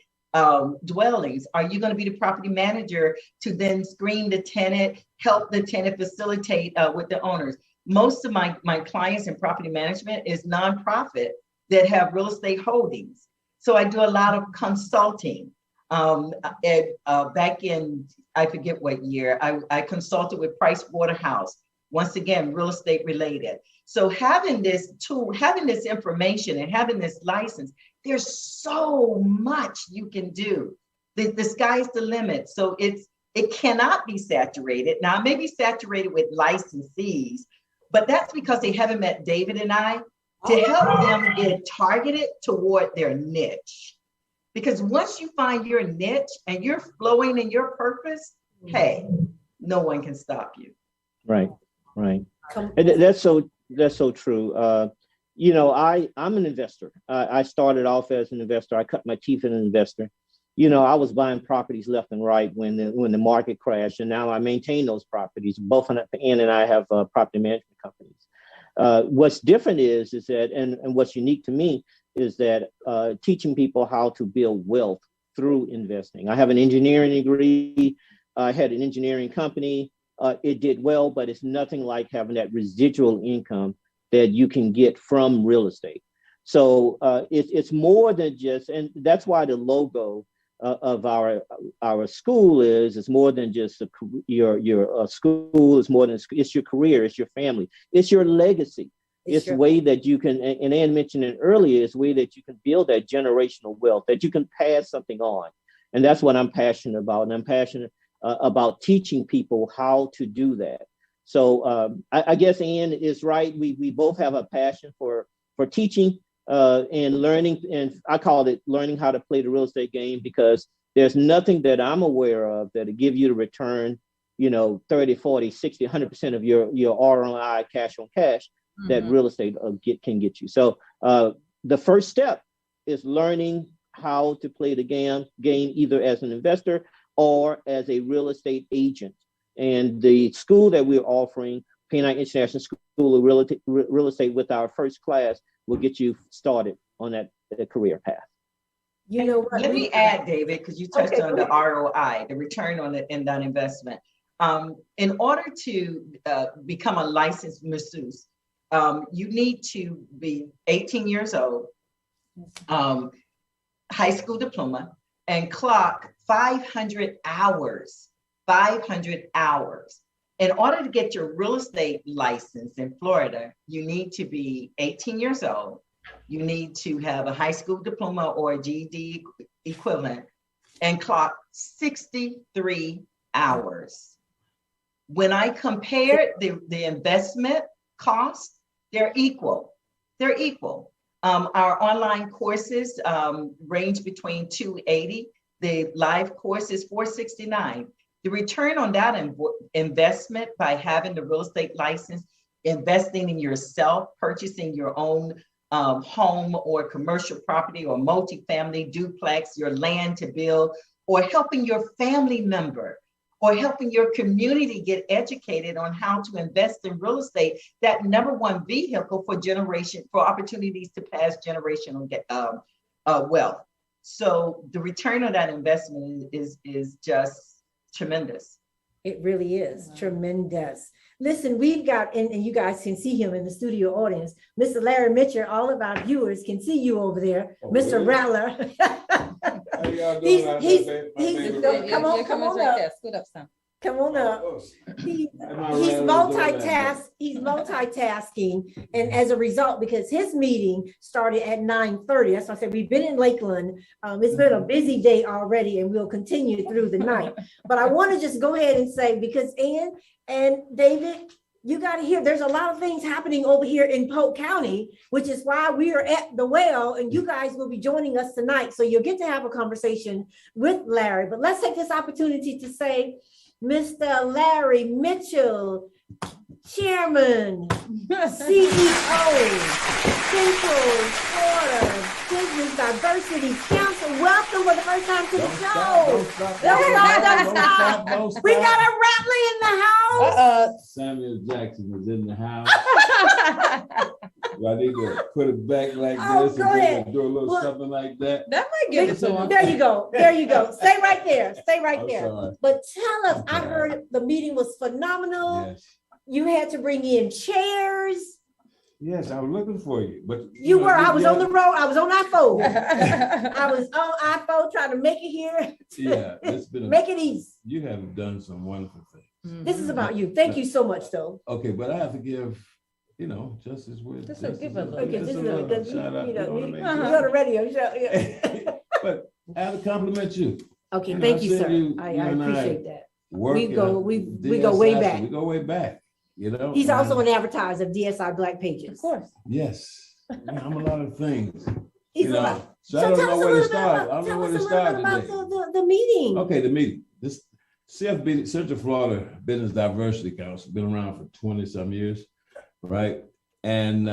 dwellings, are you going to be the property manager to then screen the tenant, help the tenant facilitate with the owners? Most of my clients in property management is nonprofit that have real estate holdings. So I do a lot of consulting. Back in, I forget what year, I consulted with Price Waterhouse, once again, real estate related. So having this tool, having this information and having this license, there's so much you can do. The sky's the limit. So it cannot be saturated. Now, it may be saturated with licensees, but that's because they haven't met David and I to help them get targeted toward their niche. Because once you find your niche and you're flowing in your purpose, hey, no one can stop you. Right. That's so true. I'm an investor. I started off as an investor. I cut my teeth as an investor. I was buying properties left and right when the market crashed, and now I maintain those properties. Both Ann and I have property management companies. What's different is that, and what's unique to me is that teaching people how to build wealth through investing. I have an engineering degree. I had an engineering company. It did well, but it's nothing like having that residual income that you can get from real estate. So it's more than just, and that's why the logo of our school it's more than just your school. It's more than, it's your career, it's your family, it's your legacy. It's a way that you can, and Ann mentioned it earlier, it's a way that you can build that generational wealth, that you can pass something on. And that's what I'm passionate about. And I'm passionate about teaching people how to do that. So I guess Ann is right. We both have a passion for teaching and learning. And I call it learning how to play the real estate game, because there's nothing that I'm aware of that'll give you the return, 30, 40, 60, 100% of your ROI, cash on cash, that real estate can get you. So the first step is learning how to play the game either as an investor or as a real estate agent. And the school that we're offering, P&I International School of Real Estate, with our first class, will get you started on that career path. You know what? Let me add, David, because you touched on the ROI, the return on that investment. In order to become a licensed masseuse, you need to be 18 years old, high school diploma, and clock 500 hours. 500 hours. In order to get your real estate license in Florida, you need to be 18 years old. You need to have a high school diploma or a GED equivalent and clock 63 hours. When I compared the investment costs, they're equal. They're equal. Our online courses range between $280. The live course is $469. The return on that investment by having the real estate license, investing in yourself, purchasing your own home or commercial property or multifamily duplex, your land to build, or helping your family member or helping your community get educated on how to invest in real estate, that number one vehicle for opportunities to pass generational wealth. So the return on that investment is just tremendous. It really is tremendous. Listen, we've got, and you guys can see him in the studio audience, Mr. Larry Mitchell. All of our viewers can see you over there, Mr. Rattler. How y'all doing? Come on right up. there. Scoot up some. Come on up. He's multitasking, and as a result, because his meeting started at 9:30, that's why I said we've been in Lakeland. It's been a busy day already, and we'll continue through the night. But I want to just go ahead and say, because Ann and David, you got to hear, there's a lot of things happening over here in Polk County, which is why we are at the well, and you guys will be joining us tonight. So you'll get to have a conversation with Larry. But let's take this opportunity to say, Mr. Larry Mitchell, Chairman, CEO, Central Florida Business Diversity Council. Welcome for the first time to the show. Don't stop. Don't stop. We got a rattler in the house. Samuel Jackson is in the house. Do I need to put it back like this go ahead. and do a little something like that? That might give it to him. There you go. There you go. Stay right there. Stay right I'm there. sorry. But tell us, I Okay. heard the meeting was phenomenal. Yes. You had to bring in chairs. Yes, I was looking for you, but You were. I was yeah, on the road. I was on iPhone. I was on iPhone trying to make it here. Yeah, it's been. Make it easy. You have done some wonderful things. This is about you. Thank you so much, though. Okay, but I have to give, just as well. Just give a little. Okay, just this a is little because shout out, you know, what I we mean? on the radio show. Yeah. But I have to compliment you. Okay, You know, thank I you, said sir. you I and I appreciate that. Work We in go- a we go way DSI, back. We go way back, He's and also an advertiser of DSI Black Pages. Of course. Yes, I'm a lot of things. He's You a know, lot. so I don't tell know us a where to little bit start. I about, don't know tell where us to a little start bit about today. the meeting. Okay, the meeting. This CFB, Central Florida Business Diversity Council, been around for 20 some years, right? And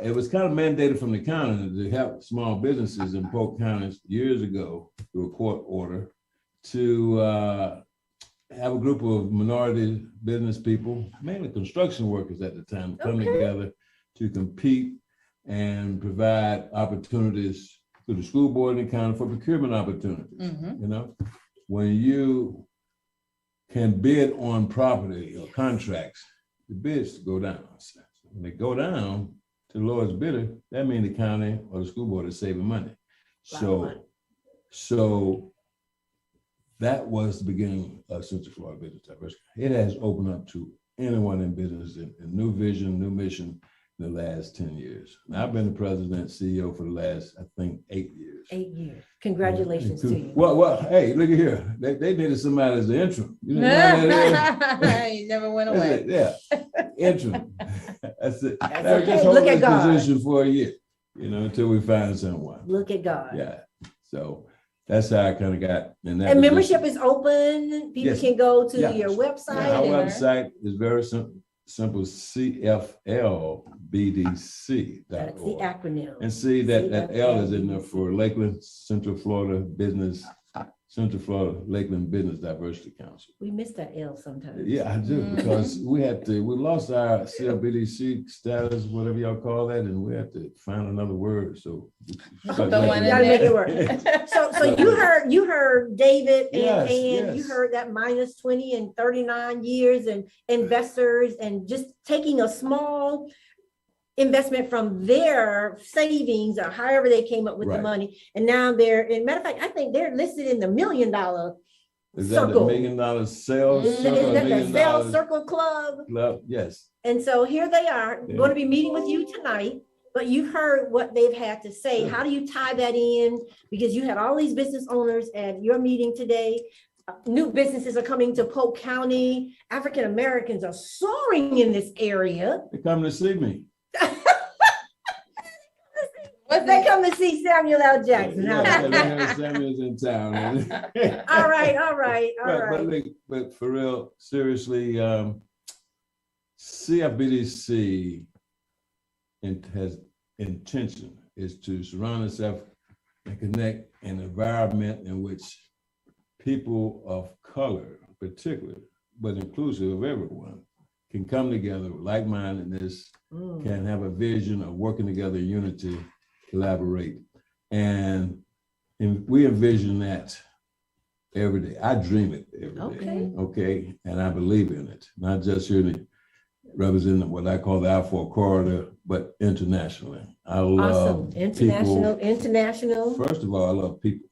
it was kind of mandated from the county to help small businesses in Polk County years ago through a court order to have a group of minority business people, mainly construction workers at the time, come together to compete and provide opportunities to the school board and the county for procurement opportunities. When you can bid on property or contracts, the bids go down. When they go down to the lowest bidder, that means the county or the school board is saving money. So that was the beginning of Central Florida Business Diversity. It has opened up to anyone in business in new vision, new mission in the last 10 years. Now, I've been the president, CEO for the last, I think, 8 years. 8 years. Congratulations to you. Well, hey, look at here. They needed somebody as the interim. You know that You never went is? away. Yeah, interim. That's it. That's Now, okay. just hold Look at this God. position for a year, until we find someone. Look at God. Yeah. So that's how I kind of got in that. And position. membership is open. People Yes. can go to Yeah. your website. Yeah, our and- website is very simple, CFLBDC.org. That's the acronym. And see that L is in there for Lakeland, Central Florida Lakeland Business Diversity Council. We miss that L sometimes. Yeah, I do, because we lost our CLBDC status, whatever y'all call that, and we had to find another word, so. Put the one in Gotta make it work. there. So you heard David and Yes, you yes. heard that minus 20 and 39 years and investors and just taking a small investment from their savings or however they came up with the Right. money. And now in matter of fact, I think they're listed in the $1 million Is that the circle. $1 million sales? Is circle, that the $1 Sales million Circle Club? club? Yes. And so here they are, Yeah. going to be meeting with you tonight, but you've heard what they've had to say. Sure. How do you tie that in? Because you had all these business owners at your meeting today. New businesses are coming to Polk County. African Americans are soaring in this area. They come to see me. They come to see Samuel L. Jackson. How Yeah, about they that? heard Samuel's in town. All right. But for real, seriously, CFBDC has intention is to surround itself and connect an environment in which people of color, particularly, but inclusive of everyone, can come together with like-mindedness, can have a vision of working together in unity, collaborate. And we envision that every day. I dream it every day. Okay. And I believe in it, not just here to represent what I call the I-4 corridor, but internationally. I love International. people. First of all, I love people.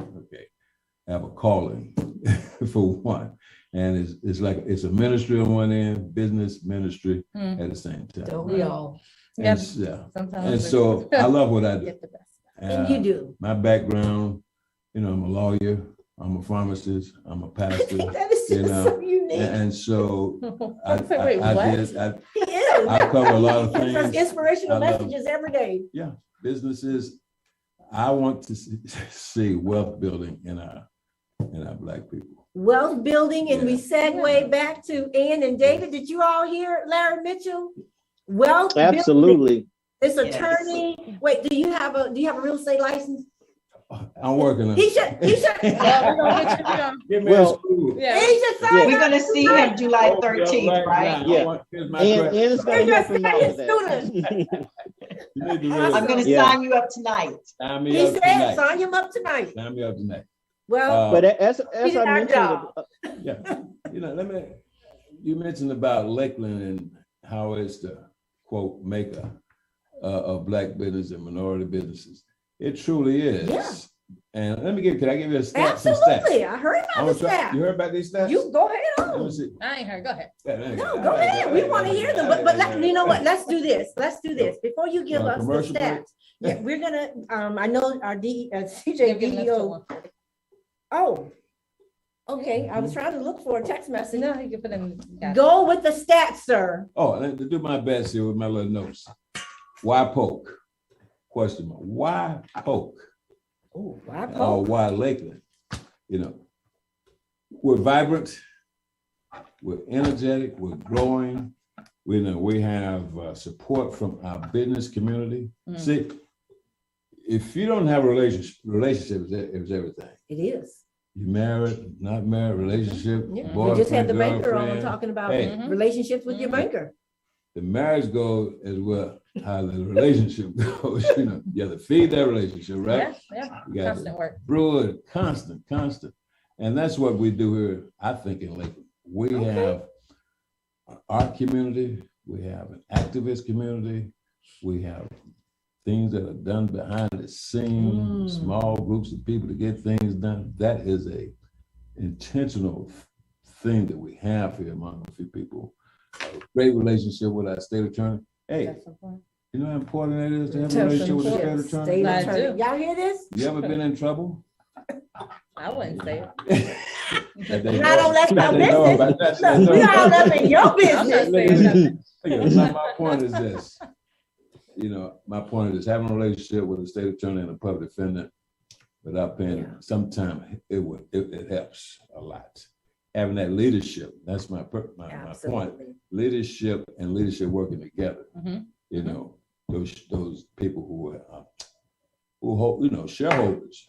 Okay. I have a calling for one. And it's like, it's a ministry on one end, business ministry at the same time. Don't we all? And, and so I love what I do. And you do. My background, I'm a lawyer, I'm a pharmacist, I'm a pastor. That is just so unique. And so I He is. I cover a lot of He has things. inspirational I love- messages every day. Yeah, businesses. I want to see wealth building in our Black people. wealth building, and we segue back to Ann and David. Did you all hear Larry Mitchell? Wealth building. Absolutely. This Yes. attorney. Wait, do you have a real estate license? I'm working on He it. should. Yeah, we're gonna get you, we're gonna- Give me Well, a school. yeah. He should sign We're up gonna see tonight. him July 13th, right? Yeah. Here's my And credit. it's gonna You're help just him out with saying that. You need to really I'm gonna Yeah. sign you up tonight. sign me He up said, tonight. sign him up tonight. Sign me up tonight. Well, But as We did I our mentioned, job. Yeah, you mentioned about Lakeland and how it's the quote maker of black business and minority businesses. It truly is. Yeah. And can I give you a stat? absolutely. I heard about the stats. You heard about these stats? You go ahead Let me on. see. I ain't heard, go ahead. No, go ahead. We want to hear them. But you know what? Let's do this. Before you give us the Commercial break? stats, yeah, we're gonna. I know our They're CJ giving us DEO. to 140. Oh, okay. I was trying to look for a text message. No, you can put in. got it. Go with the stats, sir. Oh, and to do my best here with my little notes. Why poke? Question mark. Why poke? Oh, why Or Pope? why Lakeland? You know, we're vibrant, we're energetic, we're growing. We have support from our business community. Mm. See, if you don't have a relationship is everything. It is. You married, not married, relationship. Yeah. We boyfriend, just had the banker on girlfriend. talking about Hey. Mhm. relationships with your Mhm. banker. The marriage goes as well how the relationship goes. You have to feed that relationship, right? Yeah, You got constant work. brew it, constant. And that's what we do here, I think, in Lakeland. We have an art community, we have an activist community, we have things that are done behind the scenes, small groups of people to get things done. That is a intentional thing that we have here among a few people. A great relationship with our state attorney. Hey, That's important. you know how important it is to have a That's relationship with the state important. attorney? State I attorney. do. Y'all hear this? You ever been in trouble? I wouldn't say it. That they Not know- unless that your they know business. about, that they Look, know we all about. up in your I'm not business. saying nothing. My point is this. My point is having a relationship with a state attorney and a public defender without paying, sometimes it helps a lot. Having that leadership, that's my point. Absolutely. Leadership and leadership working together. Mhm. Those people who hold, shareholders,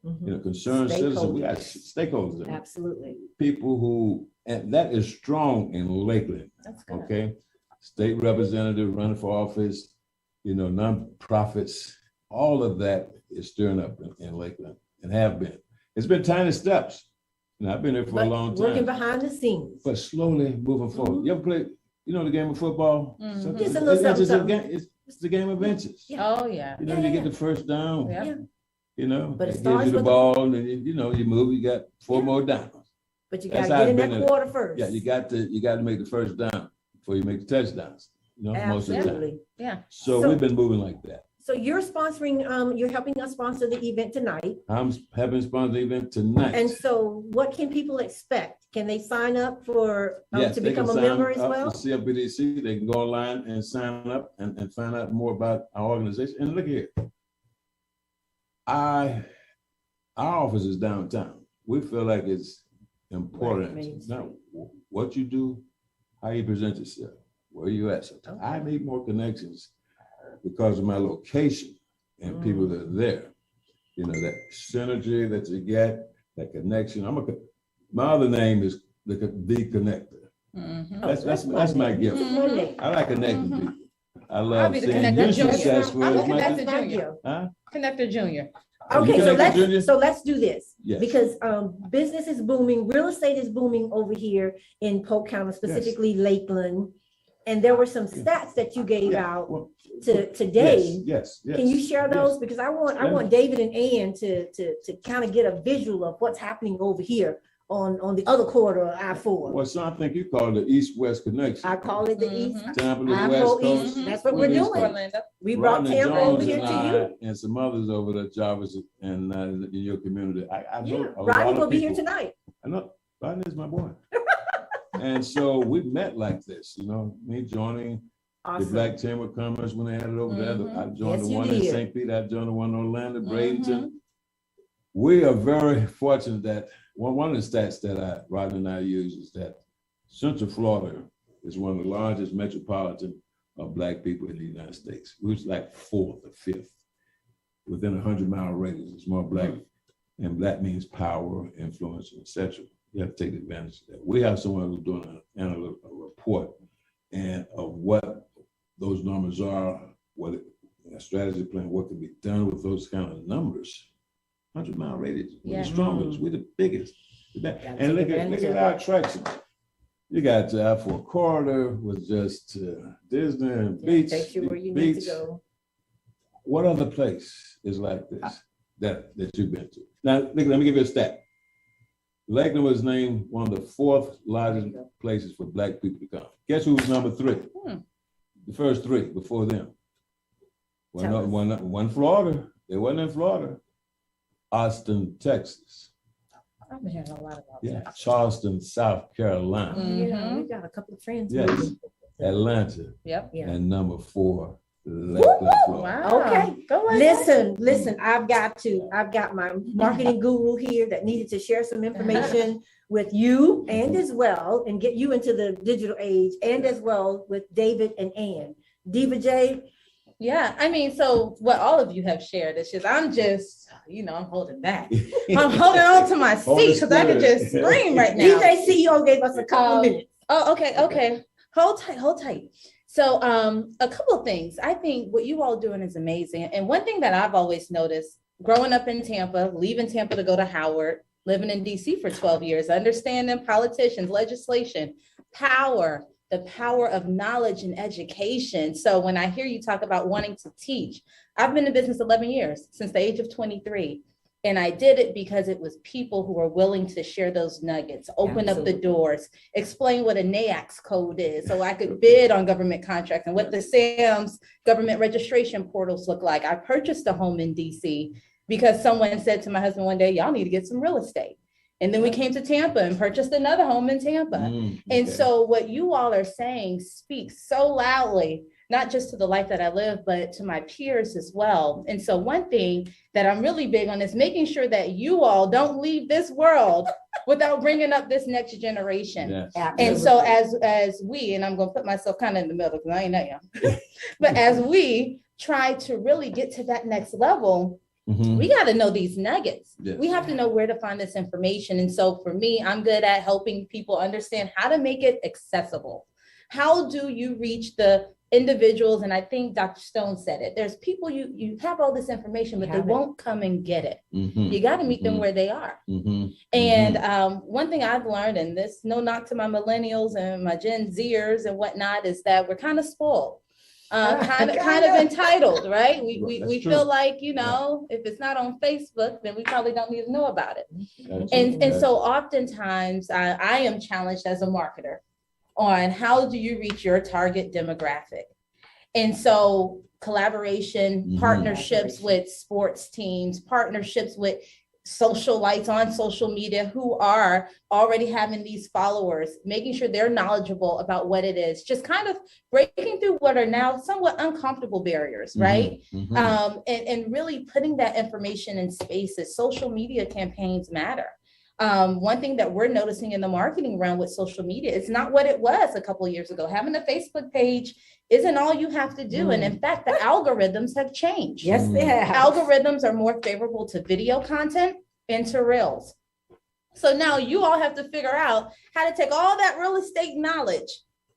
Mhm. concerned citizens, we got stakeholders in it. Absolutely. People who, and that is strong in Lakeland. That's good. Okay, state representative running for office, nonprofits, all of that is stirring up in Lakeland and have been. It's been tiny steps. I've been here for a But long working time, behind the scenes. but slowly moving forward. You ever play, the game of football? Mhm. Sometimes Just a little it's not just a something, game, it's the game of inches. Yeah. Oh, yeah. You Yeah, get the first down, Yeah. But it it gives starts you the with ball, and then you move, you got four more downs. But you That's gotta how get in it's that been. quarter first. Yeah, you got to make the first down before you make the touchdowns, most of the time. Absolutely. Yeah. So So- we've been moving like that. So you're sponsoring, you're helping us sponsor the event tonight. I'm having sponsored the event tonight. And so what can people expect? Can they sign up for, Yes, to they become can a member as sign up well? for CFBDC. They can go online and sign up and find out more about our organization. And look here, our office is downtown. We feel like it's important. Right, Main Not what you do, how you present yourself, where you at. So I need more connections because of my location and people that are there. That synergy that you get, that connection. My other name is the Connector. Mhm. That's my gift. One name. I like connecting people. I I'll love be the seeing connector you junior. successful. I'm as a much connector as- Thank junior. you. Huh? Connector Junior. Okay, You connected, Junior? so let's do this. Yes. Because business is booming, real estate is booming over here in Polk County, specifically Lakeland. And there were some stats that you gave Yeah, out well, today. Yes. Can you share those? Because I want David and Ann to kind of get a visual of what's happening over here on the other quarter of I-4. Well, some think you call it the East-West connection. I call it the East. Mhm. Tampa, the I West go Coast. East. That's what we're East doing. Coast. Orlando. We brought Rodney Tampa Jones over here and to I you. and some others over there, Jarvis and in your community. I know Yeah, a lot Rodney of will be here people. tonight. I know Rodney is my boy. And so we met like this, me joining the Awesome. Black Chamber of Commerce when they had it over there. I joined Yes, the you one in did. St. Pete. I joined the one in Orlando, Bradenton. We are very fortunate that one of the stats that Rodney and I use is that Central Florida is one of the largest metropolitan of Black people in the United States. We're like fourth or fifth. Within a 100-mile radius, it's more Black, and Black means power, influence, etc. You have to take advantage of that. We have someone who's doing a report and of what those numbers are, what a strategy plan, what can be done with those kind of numbers. 100-mile radius, we're the strongest, we're the biggest. And look at our attractions. You got I-4 corridor with just Disney and beach. Takes you where you need to go. What other place is like this that you've been to? Now, let me give you a stat. Lakeland was named one of the 4th largest places for Black people to come. Guess who was number 3? The first 3 before them. One Florida. They wasn't in Florida. Austin, Texas. I've been hearing a lot about that. Charleston, South Carolina. Yeah, we got a couple of friends. Yes. Atlanta. Yep. Yeah. And number 4, Lakeland, Florida. Wow. Okay. Go on. Listen, I've got my marketing guru here that needed to share some information with you and as well, and get you into the digital age, and as well with David and Ann. Diva J. Yeah, I mean, so what all of you have shared is just, I'm holding back. I'm holding on to my seat because I could just scream right now. DJ CEO gave us a couple of minutes. Oh, okay. Hold tight. So a couple of things. I think what you all doing is amazing. And one thing that I've always noticed, growing up in Tampa, leaving Tampa to go to Howard, living in DC for 12 years, understanding politicians, legislation, power, the power of knowledge and education. So when I hear you talk about wanting to teach, I've been in business 11 years, since the age of 23. And I did it because it was people who were willing to share those nuggets, open up the doors, explain what a NAICS code is so I could bid on government contracts and what the SAM's government registration portals look like. I purchased a home in DC because someone said to my husband one day, y'all need to get some real estate. And then we came to Tampa and purchased another home in Tampa. And so what you all are saying speaks so loudly, not just to the life that I live, but to my peers as well. And so one thing that I'm really big on is making sure that you all don't leave this world without bringing up this next generation. Yes. And so as we, and I'm going to put myself kind of in the middle because I ain't that young, but as we try to really get to that next level, we got to know these nuggets. Yes. We have to know where to find this information. And so for me, I'm good at helping people understand how to make it accessible. How do you reach the individuals? And I think Dr. Stone said it. There's people, you have all this information, but they won't come and get it. You got to meet them where they are. And one thing I've learned, and this, no knock to my millennials and my Gen Zers and whatnot, is that we're kind of spoiled. Kind of entitled, right? We feel like, if it's not on Facebook, then we probably don't need to know about it. And so oftentimes I am challenged as a marketer on how do you reach your target demographic? And so collaboration, partnerships with sports teams, partnerships with socialites on social media who are already having these followers, making sure they're knowledgeable about what it is, just kind of breaking through what are now somewhat uncomfortable barriers, right? And really putting that information in spaces. Social media campaigns matter. One thing that we're noticing in the marketing realm with social media, it's not what it was a couple of years ago. Having a Facebook page isn't all you have to do. And in fact, the algorithms have changed. Yes, they have. Algorithms are more favorable to video content and to reels. So now you all have to figure out how to take all that real estate knowledge,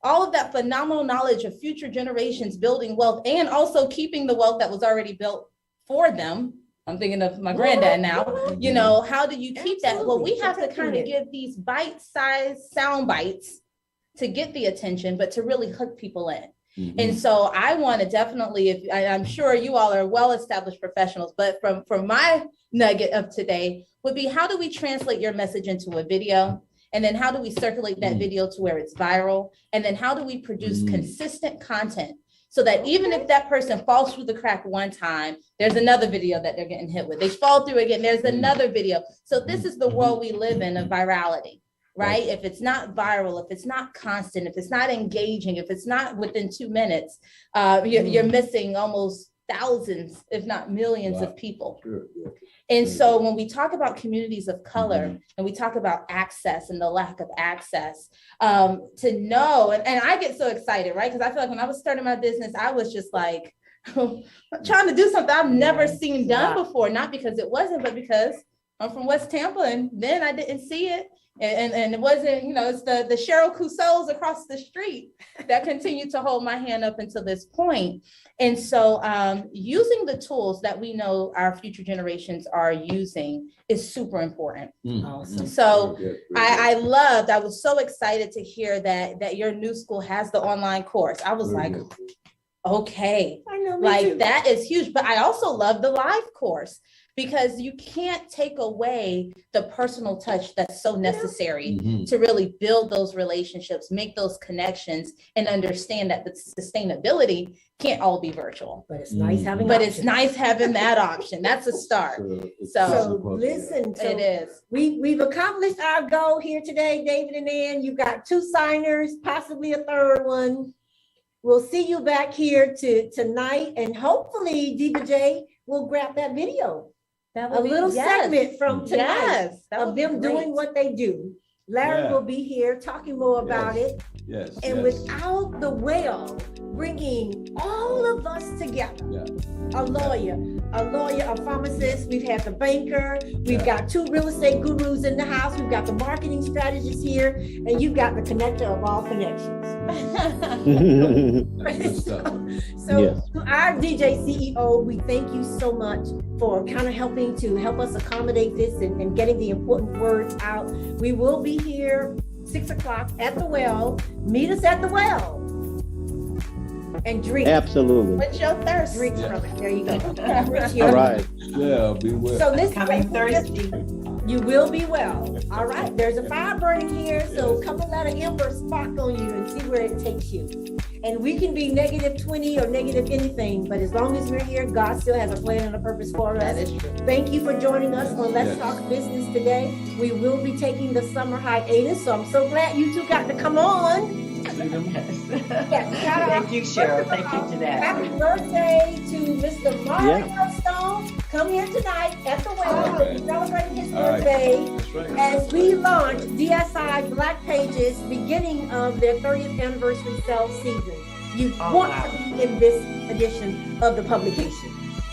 all of that phenomenal knowledge of future generations building wealth, and also keeping the wealth that was already built for them. I'm thinking of my granddad now. How do you keep that? Well, we have to kind of give these bite-sized sound bites to get the attention, but to really hook people in. And so I want to definitely, I'm sure you all are well-established professionals, but from my nugget of today would be, how do we translate your message into a video? And then how do we circulate that video to where it's viral? And then how do we produce consistent content so that even if that person falls through the crack one time, there's another video that they're getting hit with. They fall through again, there's another video. So this is the world we live in of virality. Right? If it's not viral, if it's not constant, if it's not engaging, if it's not within 2 minutes, you're missing almost thousands, if not millions Wow. of people. Sure, yeah. And so when we talk about communities of color and we talk about access and the lack of access, to know, and I get so excited, right? Because I feel like when I was starting my business, I was just like trying to do something I've never seen done before, not because it wasn't, but because I'm from West Tampa and then I didn't see it. And it wasn't, it's the Cheryl Cousseau's across the street that continue to hold my hand up until this point. And so using the tools that we know our future generations are using is super important. Awesome. So I was so excited to hear that your new school has the online course. I was like, okay, I know, me like too. that is huge. But I also love the live course, because you can't take away the personal touch that's so necessary to really build those relationships, make those connections, and understand that the sustainability can't all be virtual. But it's nice having. But it's nice having that option. That's a start. So listen, It is. we've accomplished our goal here today, David and Ann. You've got 2 signers, possibly a 3rd one. We'll see you back here tonight, and hopefully DBJ will grab that video. A little segment from tonight of them doing what they do. Larry will be here talking more about it. Yes. And without the well bringing all of us together, a lawyer, a pharmacist, we've had the banker, we've got 2 real estate gurus in the house, we've got the marketing strategist here, and you've got the connector of all connections. So to our DJ CEO, we thank you so much for kind of helping us accommodate this and getting the important words out. We will be here 6 o'clock at the well. Meet us at the well and drink. Absolutely. What's your thirst? Drink from it. There you go. All right. Yeah, be well. So listen, Coming Thursday. you will be well. All right. There's a fire burning here, so come and let an ember spark on you and see where it takes you. And we can be -20 or negative anything, but as long as we're here, God still has a plan and a purpose for us. That is true. Thank you for joining us on Let's Talk Business today. We will be taking the summer hiatus, so I'm so glad you 2 got to come on. Yes, shout out. Thank you, Cheryl. Thank you to that. Happy birthday to Mr. Mario Stone. Come here tonight at the well. We'll be celebrating his birthday as we launch DSI Black Pages, beginning of their 30th anniversary sales season. You want to be in this edition of the publication.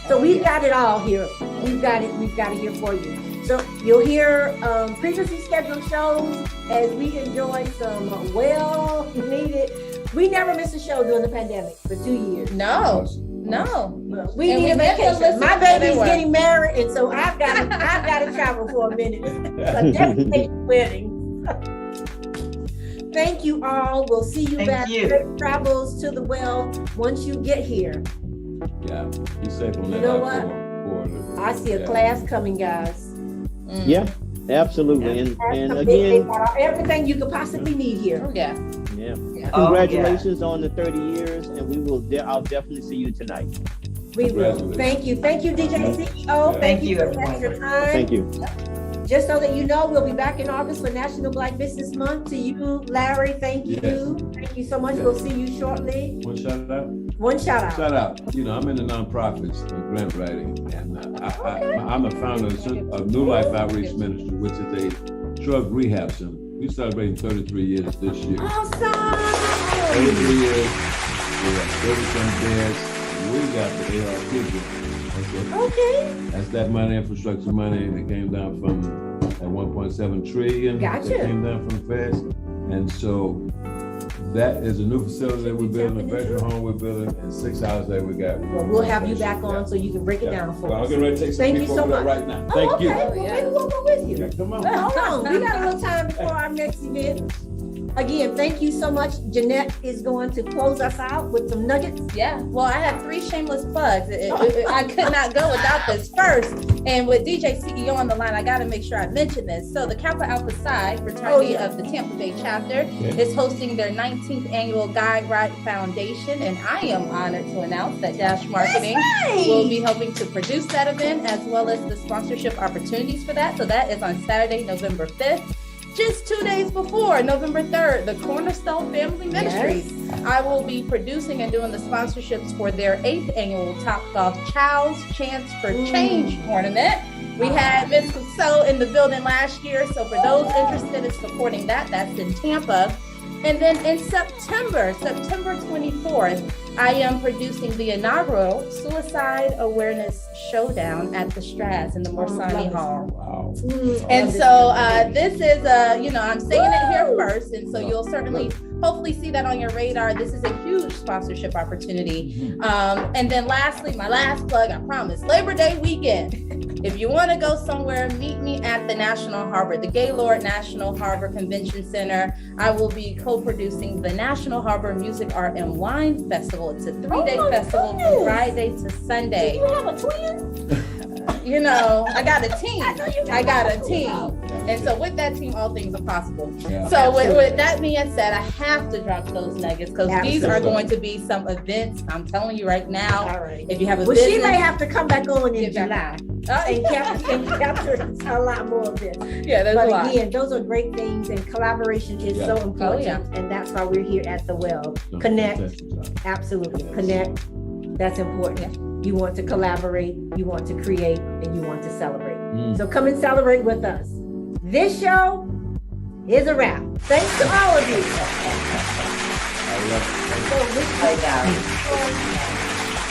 So we've got it all here. We've got it here for you. So you'll hear previously scheduled shows as we enjoy some well-needed. We never missed a show during the pandemic for 2 years. No. We need a vacation. My baby's getting married, and so I've got to travel for a minute. A destination wedding. Thank you all. We'll see you back. Safe travels to the well once you get here. Yeah, be safe on that. You know what? I see a class coming, guys. Yeah, absolutely. And again, they got everything you could possibly need here. Yeah. Congratulations on the 30 years, and I'll definitely see you tonight. We will. Thank you, DJ CEO. Thank you for your time. Thank you. Just so that you know, we'll be back in August for National Black Business Month. To you, Larry, thank you. Thank you so much. We'll see you shortly. One shout out. One shout out. Shout out. I'm in the nonprofits, grant writing, and I'm a founder of New Life Outreach Ministry, which is a drug rehab center. We're celebrating 33 years this year. Awesome. 33 years. We got 30-some beds. We got the ARP. Okay. That's that money, infrastructure money, that came down from that 1.7 trillion. Gotcha. That came down from the feds. And so that is a new facility that we're building, a veteran home we're building, and 6 hours that we got. Well, we'll have you back on so you can break it down for Well, us. I'm getting ready to take some Thank you people so over there much. right now. Oh, Thank okay. you. Well, maybe we'll go with you. Yeah, come on. Hold on. We got a little time before our next event. Again, thank you so much. Jeanette is going to close us out with some nuggets. Yeah, well, I have 3 shameless plugs. I could not go without this. First, and with DJ CEO on the line, I got to make sure I mention this. So the Kappa Alpha Psi fraternity of the Tampa Bay chapter is hosting their 19th annual Guide Right Foundation, and I am honored to announce that Dash Marketing will be helping to produce that event, as well as the sponsorship opportunities for that. So that is on Saturday, November 5th. just 2 days before, November 3rd, the Cornerstone Family Ministries. I will be producing and doing the sponsorships for their 8th annual Topgolf Child's Chance for Change tournament. We had Miss Cusseau in the building last year, so for those interested in supporting that, that's in Tampa. And then in September 24th, I am producing the inaugural Suicide Awareness Showdown at the Strass in the Morsani Hall. Wow. And so this is I'm saying it here first, and so you'll certainly hopefully see that on your radar. This is a huge sponsorship opportunity. And then lastly, my last plug, I promise, Labor Day weekend. If you want to go somewhere, meet me at the National Harbor, the Gaylord National Harbor Convention Center. I will be co-producing the National Harbor Music, Art, and Wine Festival. It's a 3-day festival from Friday to Sunday. Do you have a twin? I got a team. I got a team. And so with that team, all things are possible. Yeah. So with that being said, I have to drop those nuggets because these are going to be some events. I'm telling you right now. All right. If you have a Well, business, she may have to come back on in Get July back and capture a lot more of this. yeah, there's a But lot. again, those are great things, and collaboration is so important. Oh, yeah. And that's why we're here at the Well. No, Connect, fantastic job. absolutely. Connect, that's important. You want to collaborate, you want to create, and you want to celebrate. So come and celebrate with us. This show is a wrap. Thanks to all of you. I love it. I know.